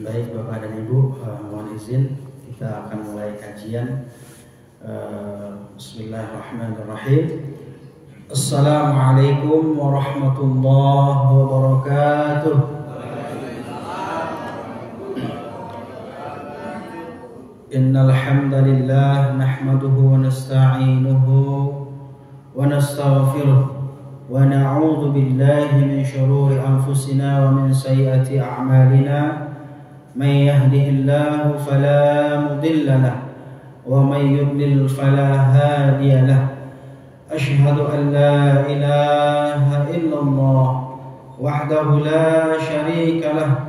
Baik Bapak dan Ibu, mohon izin kita akan mulai kajian. Bismillahirrahmanirrahim. Assalamualaikum warahmatullahi wabarakatuh. Innal hamdalillah nahmaduhu wa nasta'inuhu wa nastaghfiruh wa na'udzu billahi min shururi anfusina wa min sayyiati a'malina. Man yahdihillahu fala mudilla lahu wa man yudlil fala hadiya lahu. Asyhadu an la ilaha illallah wahdahu la syarika lahu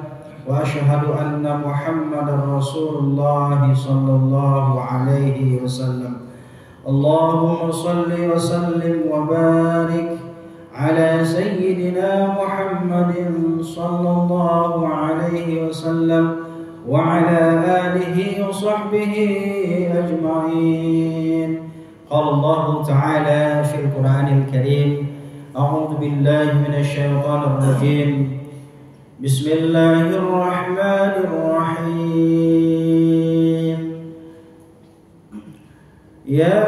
wa asyhadu anna Muhammadar Rasulullah sallallahu alaihi wasallam. Allahumma shalli wa sallim wa barik ala sayyidina Muhammadin sallallahu alaihi wasallam wa ala alihi wa sahbihi ajma'in. Qala Allah Ta'ala fil Qur'anil Karim, a'udzu billahi minasy syaithanir rajim. Bismillahirrahmanirrahim. Ya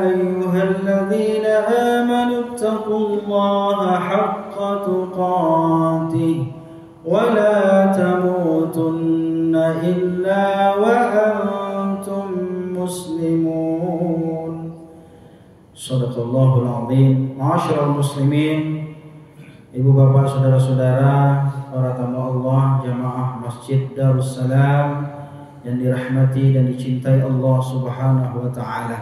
ayyuhalladzina amanu ittaqullaha haqqa tuqatih wa la tamutunna illa wa antum muslimun. Shadaqallahul azim. Ma'asyiral muslimin, ibu bapak, saudara-saudara, para tamu Allah, jamaah Masjid Darussalam yang dirahmati dan dicintai Allah Subhanahu wa taala.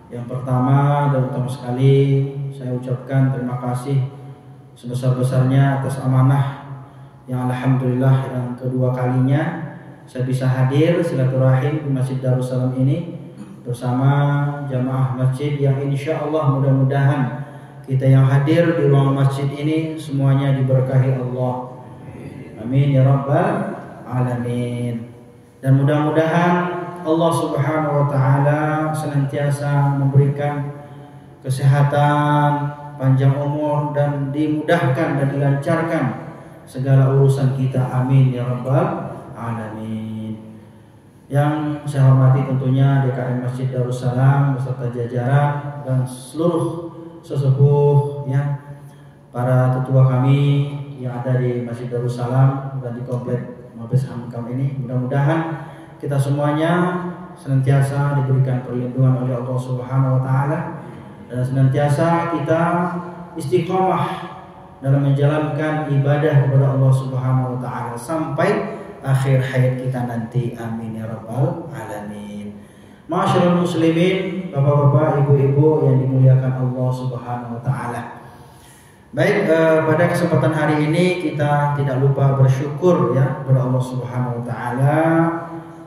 Yang pertama dan utama sekali, saya ucapkan terima kasih sebesar-besarnya atas amanah yang alhamdulillah yang kedua kalinya saya bisa hadir silaturahim di Masjid Darussalam ini bersama jamaah masjid yang insya Allah mudah-mudahan kita yang hadir di ruang masjid ini semuanya diberkahi Allah. Amin ya rabbal alamin. Dan mudah-mudahan Allah Subhanahu wa taala senantiasa memberikan kesehatan, panjang umur, dan dimudahkan dan dilancarkan segala urusan kita. Amin ya rabbal alamin. Yang saya hormati tentunya DKM Masjid Darussalam beserta jajaran dan seluruh sesepuh ya, para tetua kami yang ada di Masjid Darussalam dan di komplek Mabes Hamkam ini. Mudah-mudahan kita semuanya senantiasa diberikan perlindungan oleh Allah Subhanahu wa taala dan senantiasa kita istiqomah dalam menjalankan ibadah kepada Allah Subhanahu wa taala sampai akhir hayat kita nanti. Amin ya rabbal alamin. Ma'asyiral muslimin, bapak-bapak, ibu-ibu yang dimuliakan Allah Subhanahu wa taala. Baik, pada kesempatan hari ini kita tidak lupa bersyukur ya kepada Allah Subhanahu wa taala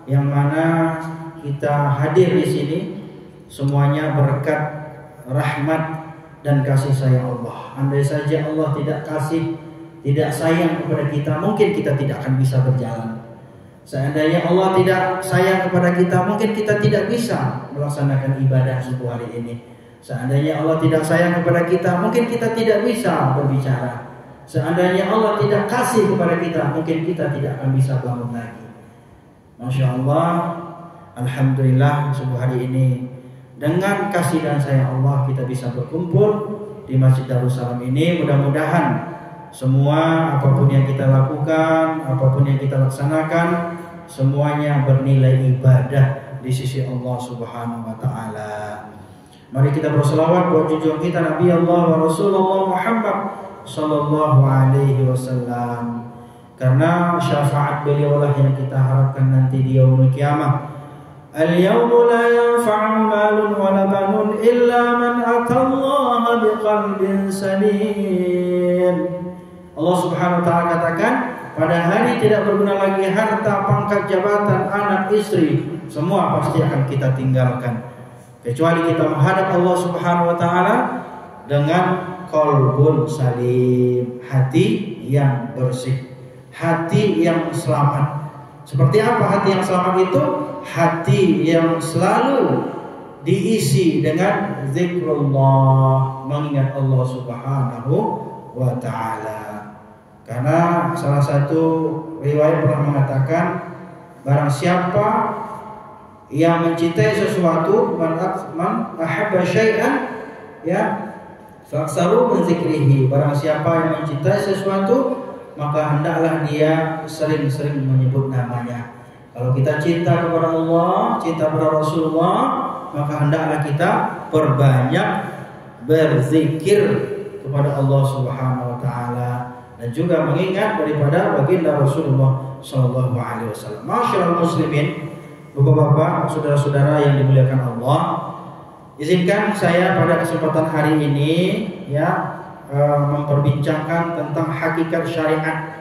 yang mana kita hadir di sini semuanya berkat rahmat dan kasih sayang Allah. Andai saja Allah tidak kasih, tidak sayang kepada kita, mungkin kita tidak akan bisa berjalan. Seandainya Allah tidak sayang kepada kita, mungkin kita tidak bisa melaksanakan ibadah subuh hari ini. Seandainya Allah tidak sayang kepada kita, mungkin kita tidak bisa berbicara. Seandainya Allah tidak kasih kepada kita, mungkin kita tidak akan bisa bangun lagi. Masya Allah, alhamdulillah subuh hari ini dengan kasih dan sayang Allah kita bisa berkumpul di Masjid Darussalam ini. Mudah-mudahan semua apapun yang kita lakukan, apapun yang kita laksanakan, semuanya bernilai ibadah di sisi Allah Subhanahu wa taala. Mari kita berselawat buat junjungan kita Nabi Allah wa Rasulullah Muhammad sallallahu alaihi wasallam. Karena syafaat beliau lah yang kita harapkan nanti di yaumul qiyamah. Al-yawma la yanfa'u malun wa la banun illa man atallaha biqalbin salim. Allah Subhanahu wa taala katakan, pada hari tidak berguna lagi harta, pangkat, jabatan, anak, istri, semua pasti akan kita tinggalkan kecuali kita menghadap Allah Subhanahu wa taala dengan qalbun salim, hati yang bersih, hati yang selamat. Seperti apa hati yang selamat itu? Hati yang selalu diisi dengan zikrullah, mengingat Allah Subhanahu wa ta'ala. Karena salah satu riwayat pernah mengatakan, barang siapa yang mencintai sesuatu, man ahabba syai'an, ya, faksaru min zikrihi. Barang siapa yang mencintai sesuatu, maka hendaklah dia sering-sering menyebut namanya. Kalau kita cinta kepada Allah, cinta kepada Rasulullah, maka hendaklah kita perbanyak berzikir kepada Allah Subhanahu wa taala dan juga mengingat daripada baginda Rasulullah sallallahu alaihi wasallam. Masyaallah muslimin, Bapak-bapak, saudara-saudara yang dimuliakan Allah, izinkan saya pada kesempatan hari ini memperbincangkan tentang hakikat syariat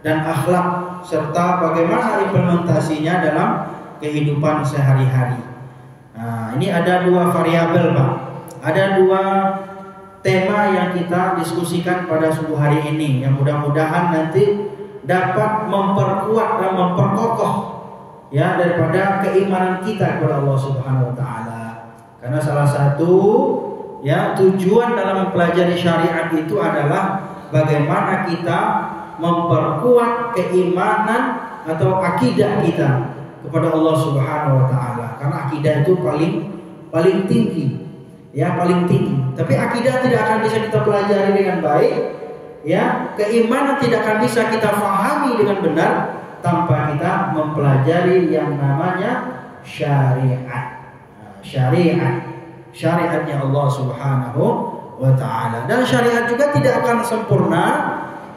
dan akhlak serta bagaimana implementasinya dalam kehidupan sehari-hari. Nah, ini ada dua variabel, Pak. Ada dua tema yang kita diskusikan pada subuh hari ini yang mudah-mudahan nanti dapat memperkuat dan memperkokoh daripada keimanan kita kepada Allah Subhanahu wa taala. Karena salah satu tujuan dalam mempelajari syariat itu adalah bagaimana kita memperkuat keimanan atau akidah kita kepada Allah Subhanahu wa taala. Karena akidah itu paling tinggi. Paling tinggi. Tapi akidah tidak akan bisa kita pelajari dengan baik, keimanan tidak akan bisa kita fahami dengan benar tanpa kita mempelajari yang namanya syariat. Syariatnya Allah Subhanahu wa taala. Dan syariat juga tidak akan sempurna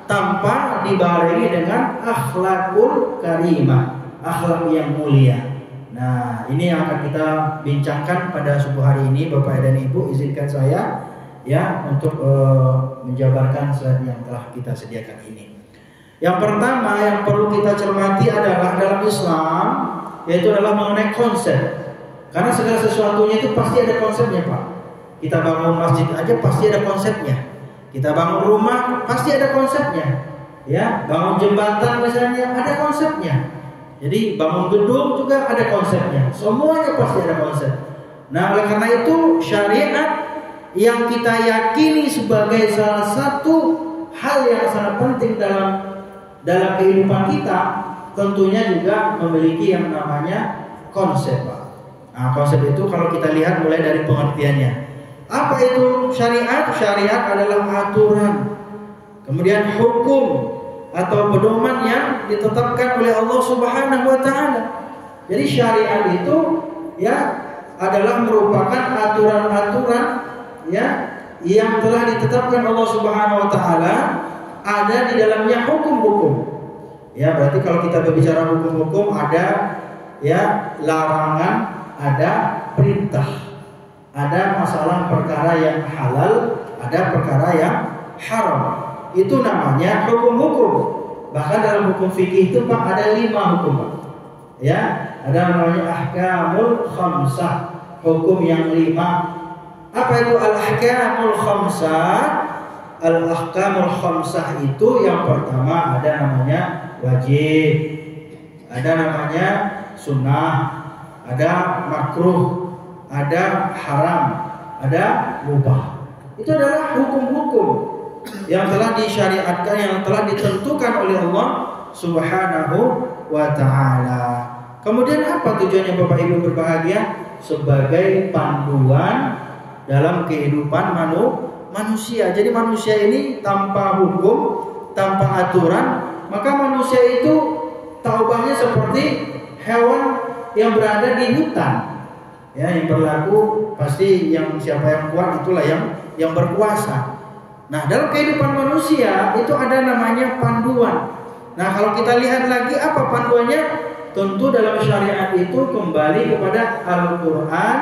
tanpa dibarengi dengan akhlakul karimah, akhlak yang mulia. Nah, ini yang akan kita bincangkan pada subuh hari ini, Bapak dan Ibu. Izinkan saya untuk menjabarkan slide yang telah kita sediakan ini. Yang pertama yang perlu kita cermati adalah dalam Islam, yaitu adalah mengenai konsep. Karena segala sesuatunya itu pasti ada konsepnya, Pak. Kita bangun masjid aja pasti ada konsepnya. Kita bangun rumah pasti ada konsepnya. Bangun jembatan misalnya ada konsepnya. Jadi bangun gedung juga ada konsepnya. Semuanya pasti ada konsep. Nah, oleh karena itu syariat yang kita yakini sebagai salah satu hal yang sangat penting dalam kehidupan kita, tentunya juga memiliki yang namanya konsep, Pak. Nah, konsep itu kalau kita lihat mulai dari pengertiannya. Apa itu syariat? Syariat adalah aturan, kemudian hukum atau pedoman yang ditetapkan oleh Allah Subhanahu wa taala. Jadi syariat itu adalah merupakan aturan-aturan yang telah ditetapkan Allah Subhanahu wa taala, ada di dalamnya hukum-hukum. Berarti kalau kita berbicara hukum-hukum ada larangan, ada perintah. Ada masalah perkara yang halal, ada perkara yang haram. Itu namanya hukum-hukum. Bahkan dalam hukum fikih itu, Pak, ada 5 hukum, Pak. Ada namanya ahkamul khamsah, hukum yang 5. Apa itu al-ahkamul khamsah? Al-ahkamul khamsah itu yang pertama ada namanya wajib, ada namanya sunnah, ada makruh, ada haram, ada mubah. Itu adalah hukum-hukum yang telah disyariatkan, yang telah ditentukan oleh Allah Subhanahu wa taala. Kemudian apa tujuannya, Bapak Ibu berbahagia? Sebagai panduan dalam kehidupan manusia. Jadi manusia ini tanpa hukum, tanpa aturan, maka manusia itu taubahnya seperti hewan yang berada di hutan. Yang berlaku pasti yang siapa yang kuat itulah yang berkuasa. Nah, dalam kehidupan manusia itu ada namanya panduan. Nah, kalau kita lihat lagi apa panduannya? Tentu dalam syariat itu kembali kepada Al-Quran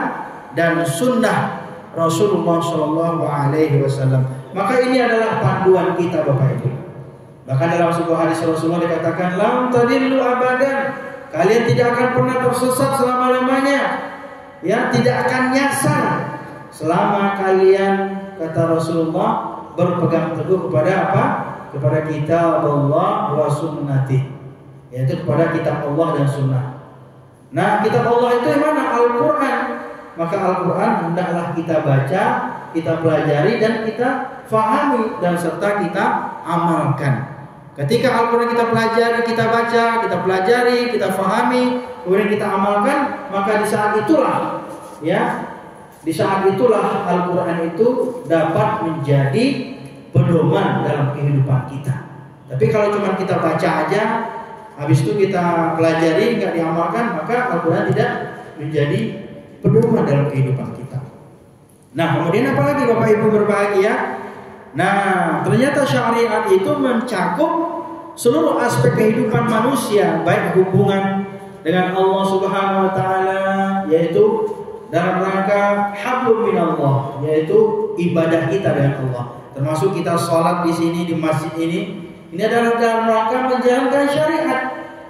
dan Sunnah Rasulullah SAW. Maka ini adalah panduan kita, Bapak Ibu. Bahkan dalam sebuah hadis Rasulullah dikatakan, "Lam tadillu abadan." Kalian tidak akan pernah tersesat selama-lamanya. Tidak akan nyasar selama kalian, kata Rasulullah, berpegang teguh kepada apa? Kepada kitab Allah wa sunnati, yaitu kepada kitab Allah dan sunnah. Nah, kitab Allah itu yang mana? Al-Quran. Maka Al-Quran hendaklah kita baca, kita pelajari dan kita fahami dan serta kita amalkan. Ketika Al-Quran kita pelajari, kita baca, kita pelajari, kita fahami, kemudian kita amalkan, maka di saat itulah, ya, di saat itulah Al-Quran itu dapat menjadi pedoman dalam kehidupan kita. Tapi kalau cuma kita baca aja, habis itu kita pelajari, nggak diamalkan, maka Al-Quran tidak menjadi pedoman dalam kehidupan kita. Nah, kemudian apalagi Bapak Ibu berbahagia? Nah, ternyata syariat itu mencakup seluruh aspek kehidupan manusia, baik hubungan dengan Allah Subhanahu wa taala, yaitu dalam rangka hablum minallah, yaitu ibadah kita dengan Allah. Termasuk kita sholat di sini di masjid ini adalah dalam rangka menjalankan syariat.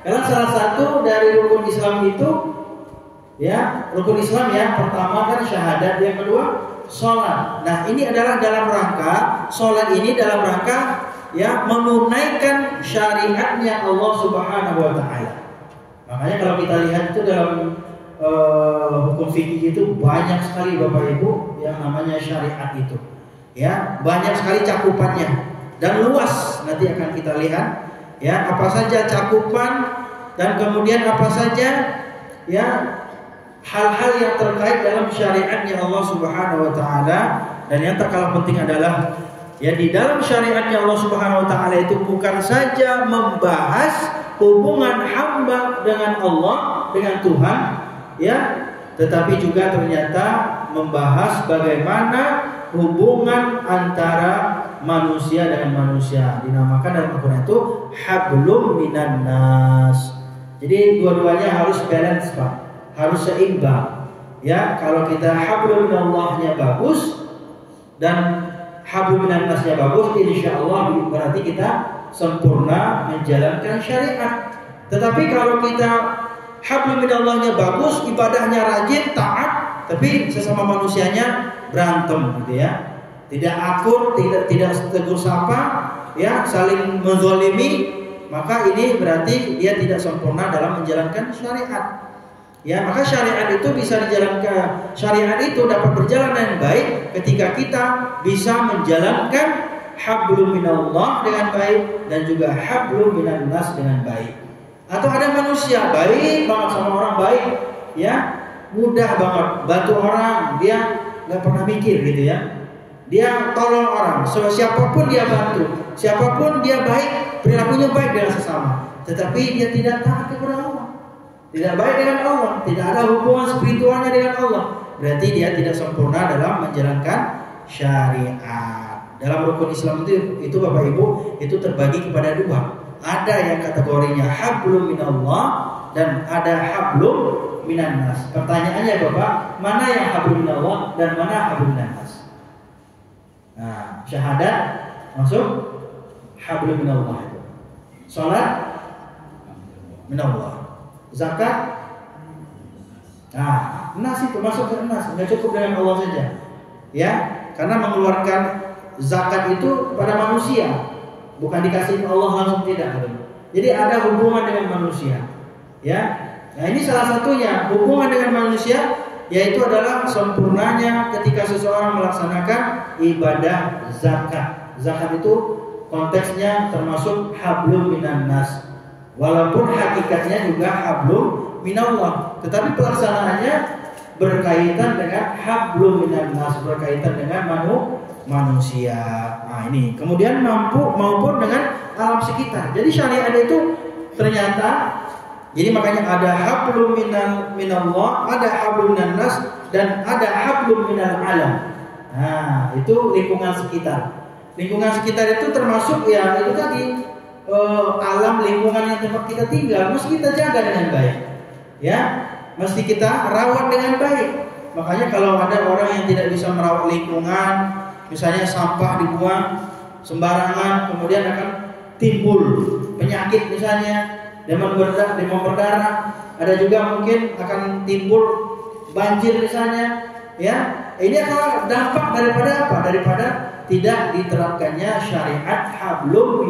Karena salah satu dari rukun Islam itu, ya, rukun Islam ya, pertama kan syahadat, yang kedua sholat. Nah, ini adalah dalam rangka sholat ini dalam rangka, ya, menunaikan syariatnya Allah Subhanahu wa taala. Makanya kalau kita lihat itu dalam hukum fikih itu banyak sekali Bapak Ibu yang namanya syariat itu. Ya, banyak sekali cakupannya dan luas. Nanti akan kita lihat, ya, apa saja cakupan dan kemudian apa saja, ya, hal-hal yang terkait dalam syariatnya Allah Subhanahu wa taala. Dan yang tak kalah penting adalah, ya, di dalam syariatnya Allah Subhanahu wa taala itu bukan saja membahas hubungan hamba dengan Allah, dengan Tuhan, ya, tetapi juga ternyata membahas bagaimana hubungan antara manusia dengan manusia. Dinamakan dalam Al-Quran itu hablum minan nas. Jadi dua-duanya harus balance, Pak. Harus seimbang. Ya, kalau kita hablum minallahnya bagus dan hablum minan nasnya bagus, insyaallah berarti kita sempurna menjalankan syariat. Tetapi kalau kita hablum minallahnya bagus, ibadahnya rajin, taat, tapi sesama manusianya berantem gitu ya. Tidak akur, tidak tegur sapa, ya, saling menzalimi, maka ini berarti dia tidak sempurna dalam menjalankan syariat. Ya, maka syariat itu bisa dijalankan, syariat itu dapat berjalan dengan baik ketika kita bisa menjalankan hablum minallah dengan baik dan juga hablum minan nas dengan baik. Atau ada manusia baik banget sama orang baik, ya, mudah banget bantu orang, dia nggak pernah mikir gitu ya. Dia tolong orang, siapapun dia bantu, siapapun dia baik, perilakunya baik dengan sesama. Tetapi dia tidak taat kepada Allah, tidak baik dengan Allah, tidak ada hubungan spiritualnya dengan Allah. Berarti dia tidak sempurna dalam menjalankan syariat. Dalam rukun Islam itu Bapak Ibu itu terbagi kepada dua. Ada yang kategorinya hablum minallah dan ada hablum minan nas. Pertanyaannya Bapak, mana yang hablum minallah dan mana hablum minan nas? Nah, syahadat masuk hablum minallah itu. Salat minallah. Zakat, nah, nas itu masuk ke nas, nggak cukup dengan Allah saja, ya, karena mengeluarkan zakat itu pada manusia, bukan dikasih Allah langsung, tidak. Jadi ada hubungan dengan manusia, ya. Nah, ini salah satunya hubungan dengan manusia, yaitu adalah sempurnanya ketika seseorang melaksanakan ibadah zakat. Zakat itu konteksnya termasuk hablum minan nas. Walaupun hakikatnya juga hablum minallah, tetapi pelaksanaannya berkaitan dengan hablum minan nas, berkaitan dengan manusia. Nah, ini kemudian maupun dengan alam sekitar. Jadi syariat itu ternyata, jadi makanya ada hablum minallah, ada hablum minan nas, dan ada hablum minal alam. Nah, itu lingkungan sekitar. Lingkungan sekitar itu termasuk, ya, itu tadi, alam lingkungan yang tempat kita tinggal mesti kita jaga dengan baik, ya, mesti kita rawat dengan baik. Makanya kalau ada orang yang tidak bisa merawat lingkungan, misalnya sampah dibuang sembarangan, kemudian akan timbul penyakit, misalnya demam berdarah, ada juga mungkin akan timbul banjir misalnya, ya. Ini adalah dampak daripada apa? Daripada tidak diterapkannya syariat hablum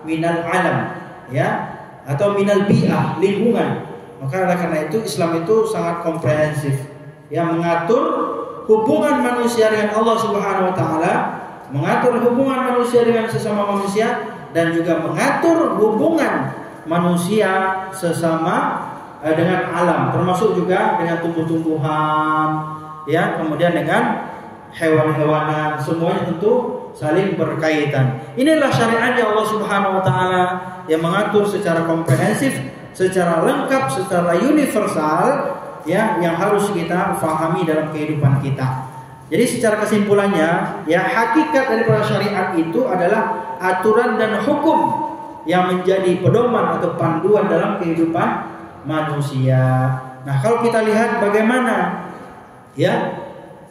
minal alam, ya, atau minal bi'ah, lingkungan. Maka karena itu Islam itu sangat komprehensif, yang mengatur hubungan manusia dengan Allah Subhanahu wa taala, mengatur hubungan manusia dengan sesama manusia, dan juga mengatur hubungan manusia sesama dengan alam, termasuk juga dengan tumbuh-tumbuhan, ya, kemudian dengan hewan-hewanan, semuanya tentu saling berkaitan. Inilah syariatnya Allah Subhanahu wa taala yang mengatur secara komprehensif, secara lengkap, secara universal, ya, yang harus kita fahami dalam kehidupan kita. Jadi secara kesimpulannya, ya, hakikat daripada syariat itu adalah aturan dan hukum yang menjadi pedoman atau panduan dalam kehidupan manusia. Nah, kalau kita lihat bagaimana, ya,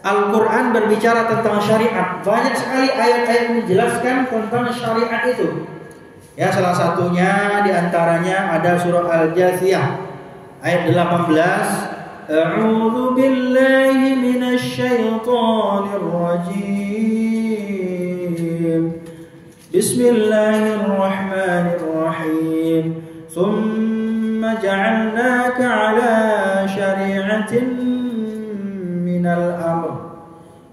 Al-Quran berbicara tentang syariat, banyak sekali ayat-ayat menjelaskan tentang syariat itu. Ya, salah satunya diantaranya ada surah Al-Jathiyah ayat 18. A'udzu billahi minasy syaithanir rajim. Bismillahirrahmanirrahim. Tsumma ja'alnaka 'ala syari'atin minal amr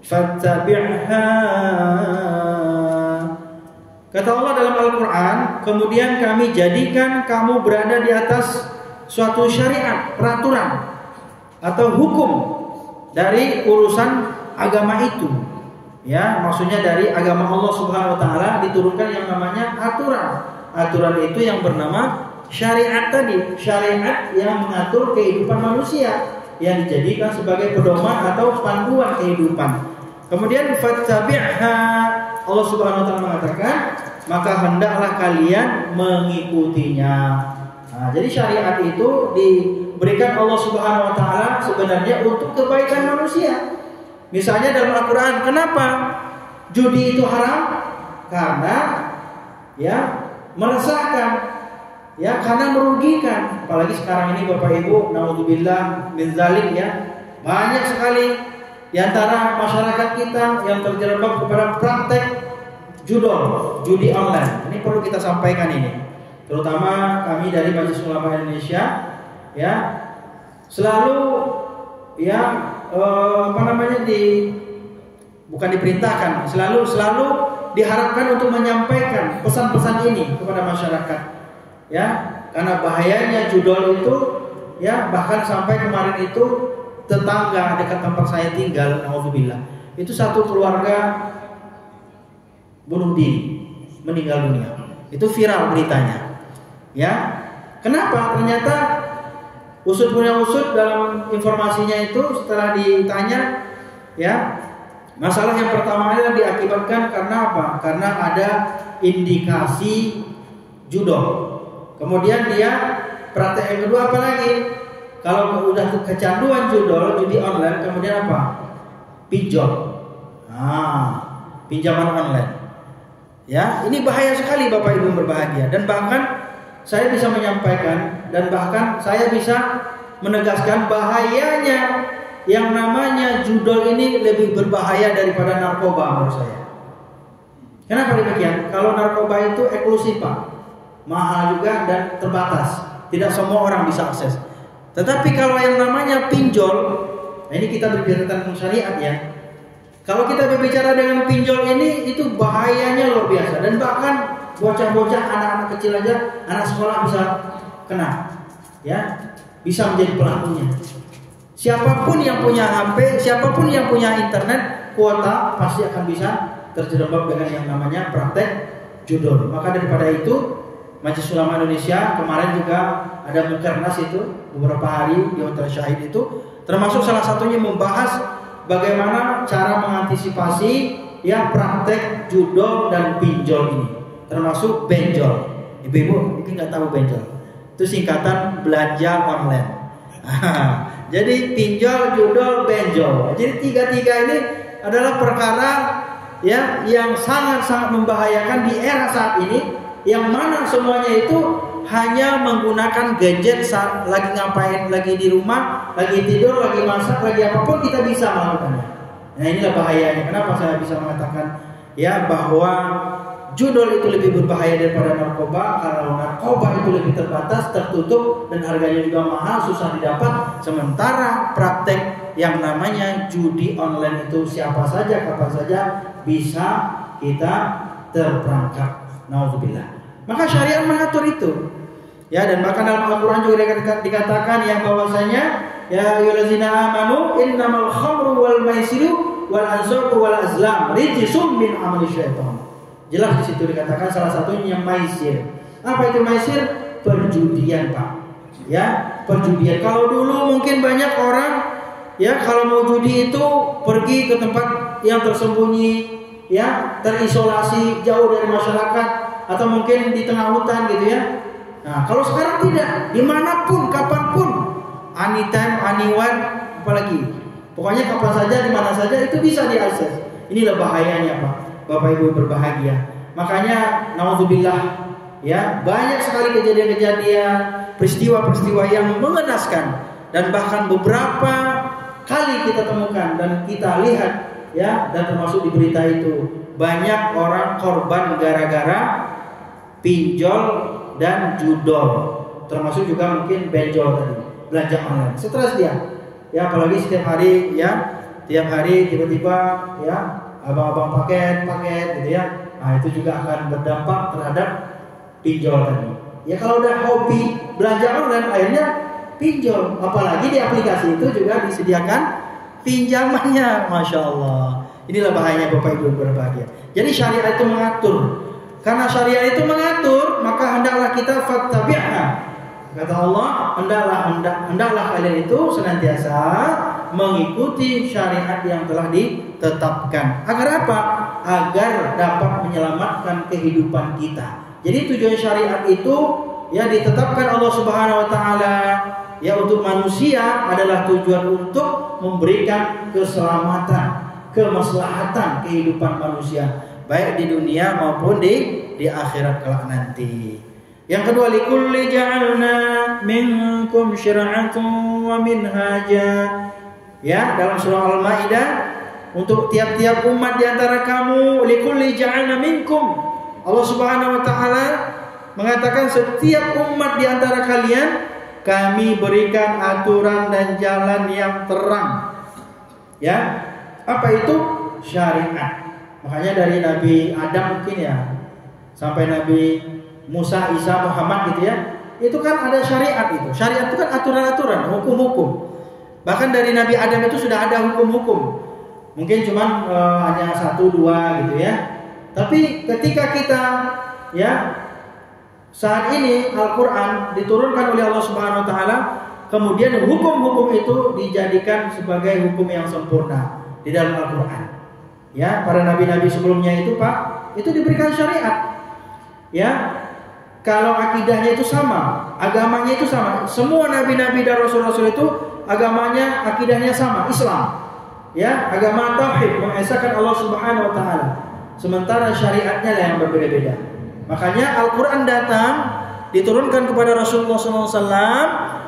fattabi'ha. Kata Allah dalam Al-Quran, kemudian kami jadikan kamu berada di atas suatu syariat, peraturan atau hukum dari urusan agama itu. Ya, maksudnya dari agama Allah Subhanahu wa taala diturunkan yang namanya aturan. Aturan itu yang bernama syariat tadi, syariat yang mengatur kehidupan manusia, yang dijadikan sebagai pedoman atau panduan kehidupan. Kemudian fattabi'ha, Allah Subhanahu wa taala mengatakan, maka hendaklah kalian mengikutinya. Nah, jadi syariat itu diberikan Allah Subhanahu wa taala sebenarnya untuk kebaikan manusia. Misalnya dalam Al-Qur'an, kenapa judi itu haram? Karena, ya, meresahkan, ya, karena merugikan. Apalagi sekarang ini Bapak Ibu, naudzubillah min dzalik, ya, banyak sekali di antara masyarakat kita yang terjerembab kepada praktek judi online. Ini perlu kita sampaikan ini. Terutama kami dari Majelis Ulama Indonesia, ya, selalu, ya, bukan diperintahkan, selalu diharapkan untuk menyampaikan pesan-pesan ini kepada masyarakat, ya, karena bahayanya judol itu, ya, bahkan sampai kemarin itu tetangga dekat tempat saya tinggal, naudzubillah, itu satu keluarga bunuh diri, meninggal dunia. Itu viral beritanya, ya. Kenapa? Ternyata usut punya usut dalam informasinya itu setelah ditanya, ya, masalah yang pertama adalah diakibatkan karena apa? Karena ada indikasi judol. Kemudian dia praktek yang kedua apa lagi? Kalau udah kecanduan judol, judi online, kemudian apa? Pinjol. Pinjaman online. Ya, ini bahaya sekali Bapak Ibu berbahagia. Dan bahkan saya bisa menyampaikan dan bahkan saya bisa menegaskan bahayanya yang namanya judol ini lebih berbahaya daripada narkoba menurut saya. Kenapa demikian? Kalau narkoba itu eksklusif, Pak, mahal juga dan terbatas, tidak semua orang bisa akses. Tetapi kalau yang namanya pinjol, nah ini kita berbicara tentang syariat, ya. Kalau kita berbicara dengan pinjol ini, itu bahayanya luar biasa. Dan bahkan bocah-bocah, anak-anak kecil aja, anak sekolah bisa kena, ya, bisa menjadi pelakunya. Siapapun yang punya HP, siapapun yang punya internet, kuota pasti akan bisa terjerembab dengan yang namanya praktek judol. Maka daripada itu, Majelis Ulama Indonesia kemarin juga ada mukernas itu beberapa hari di Hotel Syahid itu, termasuk salah satunya membahas bagaimana cara mengantisipasi, ya, praktek judol dan pinjol ini, termasuk benjol. Ibu-ibu mungkin nggak tahu benjol, itu singkatan belanja online. Jadi pinjol, judol, benjol. Jadi tiga-tiga ini adalah perkara, ya, yang sangat-sangat membahayakan di era saat ini, yang mana semuanya itu hanya menggunakan gadget saat lagi ngapain, lagi di rumah, lagi tidur, lagi masak, lagi apapun kita bisa melakukannya. Nah, inilah bahayanya. Kenapa saya bisa mengatakan, ya, bahwa judol itu lebih berbahaya daripada narkoba? Karena narkoba itu lebih terbatas, tertutup, dan harganya juga mahal, susah didapat. Sementara praktek yang namanya judi online itu siapa saja, kapan saja bisa kita terperangkap. Nauzubillah. Maka syariat mengatur itu. Ya, dan bahkan dalam Al-Qur'an juga dikatakan yang bahwasanya ya ayyuhallazina amanu innamal khamru wal maisiru wal ansabu wal azlam rijsum min amali syaitan. Jelas di situ dikatakan salah satunya maisir. Apa itu maisir? Perjudian, Pak. Ya, perjudian. Kalau dulu mungkin banyak orang ya kalau mau judi itu pergi ke tempat yang tersembunyi, ya, terisolasi jauh dari masyarakat atau mungkin di tengah hutan gitu ya. Nah, kalau sekarang tidak, dimanapun, kapanpun, anytime, anywhere, apalagi, pokoknya kapan saja, di mana saja itu bisa diakses. Inilah bahayanya, Pak, Bapak Ibu berbahagia. Makanya, naudzubillah, ya, banyak sekali kejadian-kejadian, peristiwa-peristiwa yang mengenaskan, dan bahkan beberapa kali kita temukan dan kita lihat, ya, dan termasuk di berita itu banyak orang korban gara-gara pinjol dan judol, termasuk juga mungkin benjol tadi, belanja online. Stres dia, ya, apalagi setiap hari, ya, tiap hari tiba-tiba, ya, abang-abang paket gitu ya. Nah, itu juga akan berdampak terhadap pinjol tadi. Ya, kalau udah hobi belanja online, akhirnya pinjol, apalagi di aplikasi itu juga disediakan pinjamannya, masya Allah. Inilah bahayanya Bapak Ibu berbahagia. Jadi syariat itu mengatur. Karena syariat itu mengatur, maka hendaklah kita fattabi'ha. Kata Allah, hendaklah kalian itu senantiasa mengikuti syariat yang telah ditetapkan. Agar apa? Agar dapat menyelamatkan kehidupan kita. Jadi tujuan syariat itu ya ditetapkan Allah Subhanahu wa taala ya untuk manusia adalah tujuan untuk memberikan keselamatan, kemaslahatan kehidupan manusia, baik di dunia maupun di akhirat kelak nanti. Yang kedua, likulli ja'alna minkum syir'atan wa minhaja. Ya, dalam surah Al-Maidah, untuk tiap-tiap umat di antara kamu, likulli ja'alna minkum. Allah Subhanahu wa taala mengatakan setiap umat di antara kalian kami berikan aturan dan jalan yang terang. Ya, apa itu? Syariat. Makanya dari Nabi Adam mungkin ya sampai Nabi Musa, Isa, Muhammad gitu ya, itu kan ada syariat itu. Syariat itu kan aturan-aturan, hukum-hukum. Bahkan dari Nabi Adam itu sudah ada hukum-hukum. Mungkin cuma hanya 1-2 gitu ya. Tapi ketika kita ya saat ini Al-Quran diturunkan oleh Allah Subhanahu Wa Taala, kemudian hukum-hukum itu dijadikan sebagai hukum yang sempurna di dalam Al-Quran. Ya, para nabi-nabi sebelumnya itu Pak, itu diberikan syariat. Ya, kalau akidahnya itu sama, agamanya itu sama. Semua nabi-nabi dan rasul-rasul itu agamanya, akidahnya sama, Islam. Ya, agama tauhid, mengesahkan Allah Subhanahu Wa Taala. Sementara syariatnya lah yang berbeda-beda. Makanya Al-Quran datang diturunkan kepada Rasulullah SAW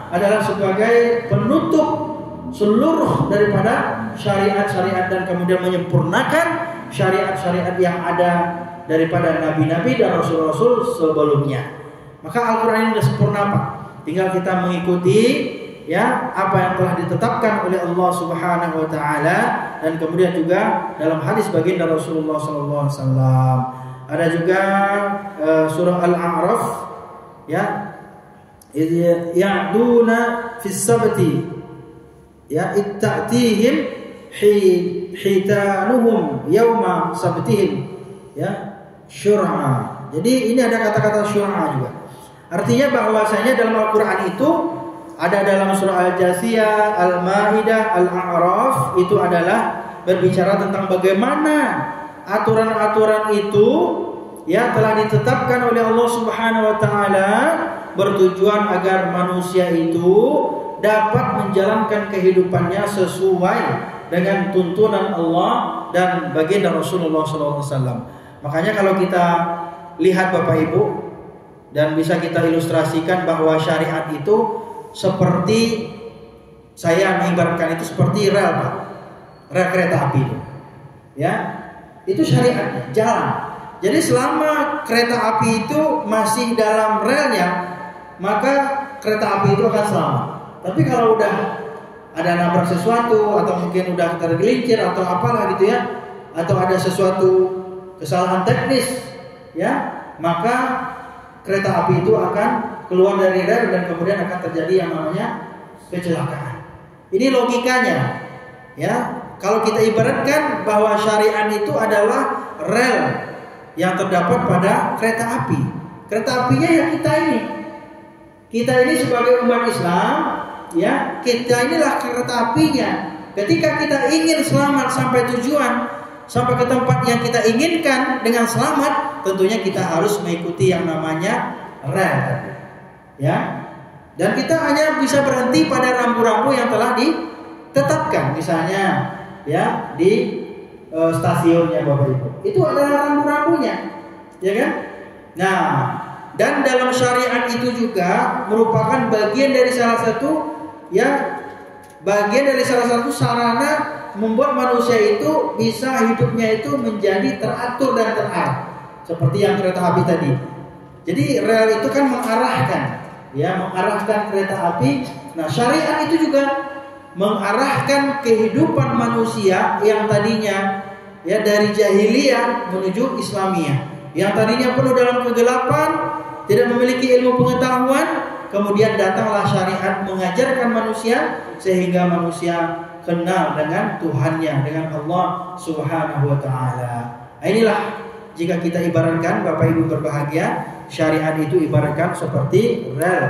adalah sebagai penutup seluruh daripada syariat-syariat dan kemudian menyempurnakan syariat-syariat yang ada daripada nabi-nabi dan rasul-rasul sebelumnya. Maka Al-Quran ini sudah sempurna Pak. Tinggal kita mengikuti ya apa yang telah ditetapkan oleh Allah Subhanahu wa taala, dan kemudian juga dalam hadis baginda Rasulullah sallallahu alaihi wasallam. Ada juga surah Al-A'raf ya, ya'duna fis sabti ya itta'tihim hitanuhum yawma sabtihim ya syur'a. Jadi ini ada kata-kata syur'a juga. Artinya bahwasanya dalam Al-Quran itu ada dalam surah Al-Jasiyah, Al-Maidah, Al-A'raf itu adalah berbicara tentang bagaimana aturan-aturan itu ya telah ditetapkan oleh Allah Subhanahu wa taala bertujuan agar manusia itu dapat menjalankan kehidupannya sesuai dengan tuntunan Allah dan baginda Rasulullah SAW. Makanya kalau kita lihat Bapak Ibu dan bisa kita ilustrasikan bahwa syariat itu seperti, saya mengibaratkan itu seperti rel Pak, rel kereta api itu. Ya, itu syariatnya, jalan. Jadi selama kereta api itu masih dalam relnya, maka kereta api itu akan selamat. Tapi kalau udah ada nabrak sesuatu atau mungkin udah tergelincir atau apalah gitu ya, atau ada sesuatu kesalahan teknis ya, maka kereta api itu akan keluar dari rel dan kemudian akan terjadi yang namanya kecelakaan. Ini logikanya. Ya, kalau kita ibaratkan bahwa syariat itu adalah rel yang terdapat pada kereta api. Kereta apinya ya kita ini. Kita ini sebagai umat Islam, ya, kita inilah kereta apinya. Ketika kita ingin selamat sampai tujuan, sampai ke tempat yang kita inginkan dengan selamat, tentunya kita harus mengikuti yang namanya rel. Ya. Dan kita hanya bisa berhenti pada rambu-rambu yang telah ditetapkan, misalnya ya di stasiunnya Bapak Ibu. Itu adalah rambu-rambunya, ya kan? Nah, dan dalam syariat itu juga merupakan bagian dari salah satu sarana membuat manusia itu bisa hidupnya itu menjadi teratur dan terarah, seperti yang kereta api tadi. Jadi rel itu kan mengarahkan kereta api. Nah, syariat itu juga mengarahkan kehidupan manusia yang tadinya ya dari jahiliyah menuju Islamiyah, yang tadinya penuh dalam kegelapan, tidak memiliki ilmu pengetahuan, kemudian datanglah syariat mengajarkan manusia sehingga manusia kenal dengan Tuhannya, dengan Allah Subhanahu wa taala. Inilah jika kita ibaratkan Bapak Ibu berbahagia, syariat itu ibaratkan seperti rel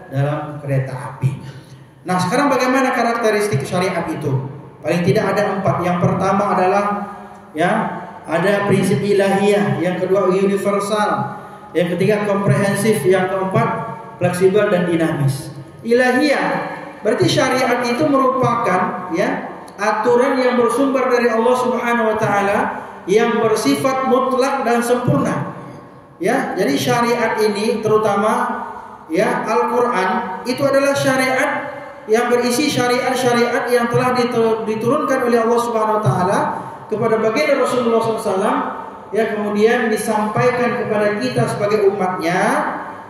dalam kereta api. Nah, sekarang bagaimana karakteristik syariat itu? Paling tidak ada 4. Yang pertama adalah ada prinsip ilahiyah, yang kedua universal, yang ketiga komprehensif, yang keempat fleksibel dan dinamis. Ilahiyah berarti syariat itu merupakan aturan yang bersumber dari Allah Subhanahu wa taala yang bersifat mutlak dan sempurna. Ya, jadi syariat ini terutama Al-Qur'an itu adalah syariat yang berisi syariat-syariat yang telah diturunkan oleh Allah Subhanahu wa taala kepada baginda Rasulullah SAW, kemudian disampaikan kepada kita sebagai umatnya.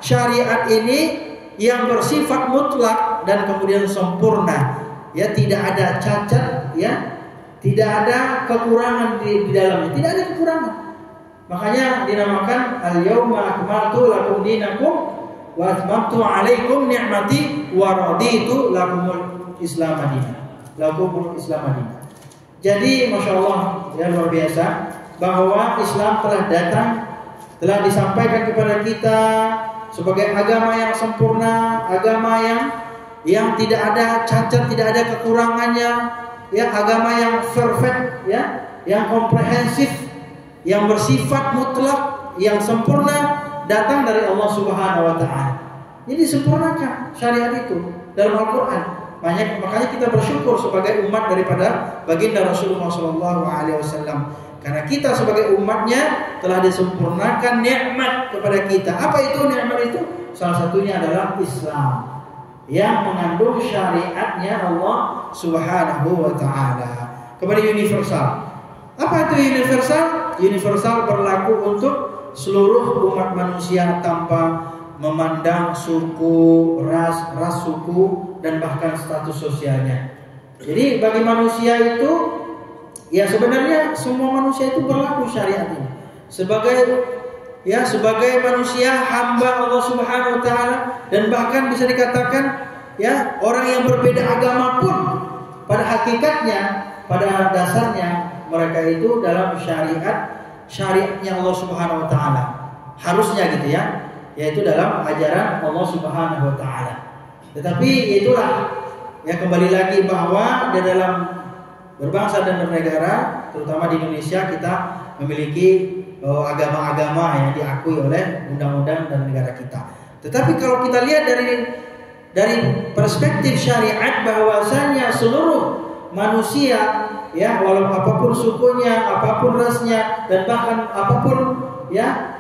Syariat ini yang bersifat mutlak dan kemudian sempurna, tidak ada cacat, tidak ada kekurangan di dalamnya, tidak ada kekurangan. Makanya dinamakan al-yauma akmaltu lakum dinakum wa atmamtu 'alaikum ni'mati wa raditu lakumul Islam madinah. Jadi Masya Allah, luar biasa bahwa Islam telah datang, telah disampaikan kepada kita sebagai agama yang sempurna, agama yang tidak ada cacat, tidak ada kekurangannya, agama yang perfect, yang komprehensif, yang bersifat mutlak, yang sempurna, datang dari Allah Subhanahu wa taala. Jadi sempurnakan syariat itu dalam Al-Qur'an. Makanya kita bersyukur sebagai umat daripada baginda Rasulullah SAW, karena kita sebagai umatnya telah disempurnakan nikmat kepada kita. Apa itu nikmat itu? Salah satunya adalah Islam yang mengandung syariatnya Allah Subhanahu wa taala. Kemudian universal. Apa itu universal? Universal berlaku untuk seluruh umat manusia tanpa memandang suku, ras suku, dan bahkan status sosialnya. Jadi bagi manusia itu, sebenarnya semua manusia itu berlaku syariat ini. Sebagai manusia hamba Allah Subhanahu wa taala, dan bahkan bisa dikatakan orang yang berbeda agama pun pada hakikatnya, pada dasarnya mereka itu dalam syariatnya Allah Subhanahu wa taala. Harusnya gitu yaitu dalam ajaran Allah Subhanahu wa taala. Tetapi itulah kembali lagi bahwa di dalam berbangsa dan bernegara, terutama di Indonesia, kita memiliki agama-agama yang diakui oleh undang-undang dan negara kita. Tetapi kalau kita lihat dari perspektif syariat, bahwasanya seluruh manusia, walaupun apapun sukunya, apapun rasnya, dan bahkan apapun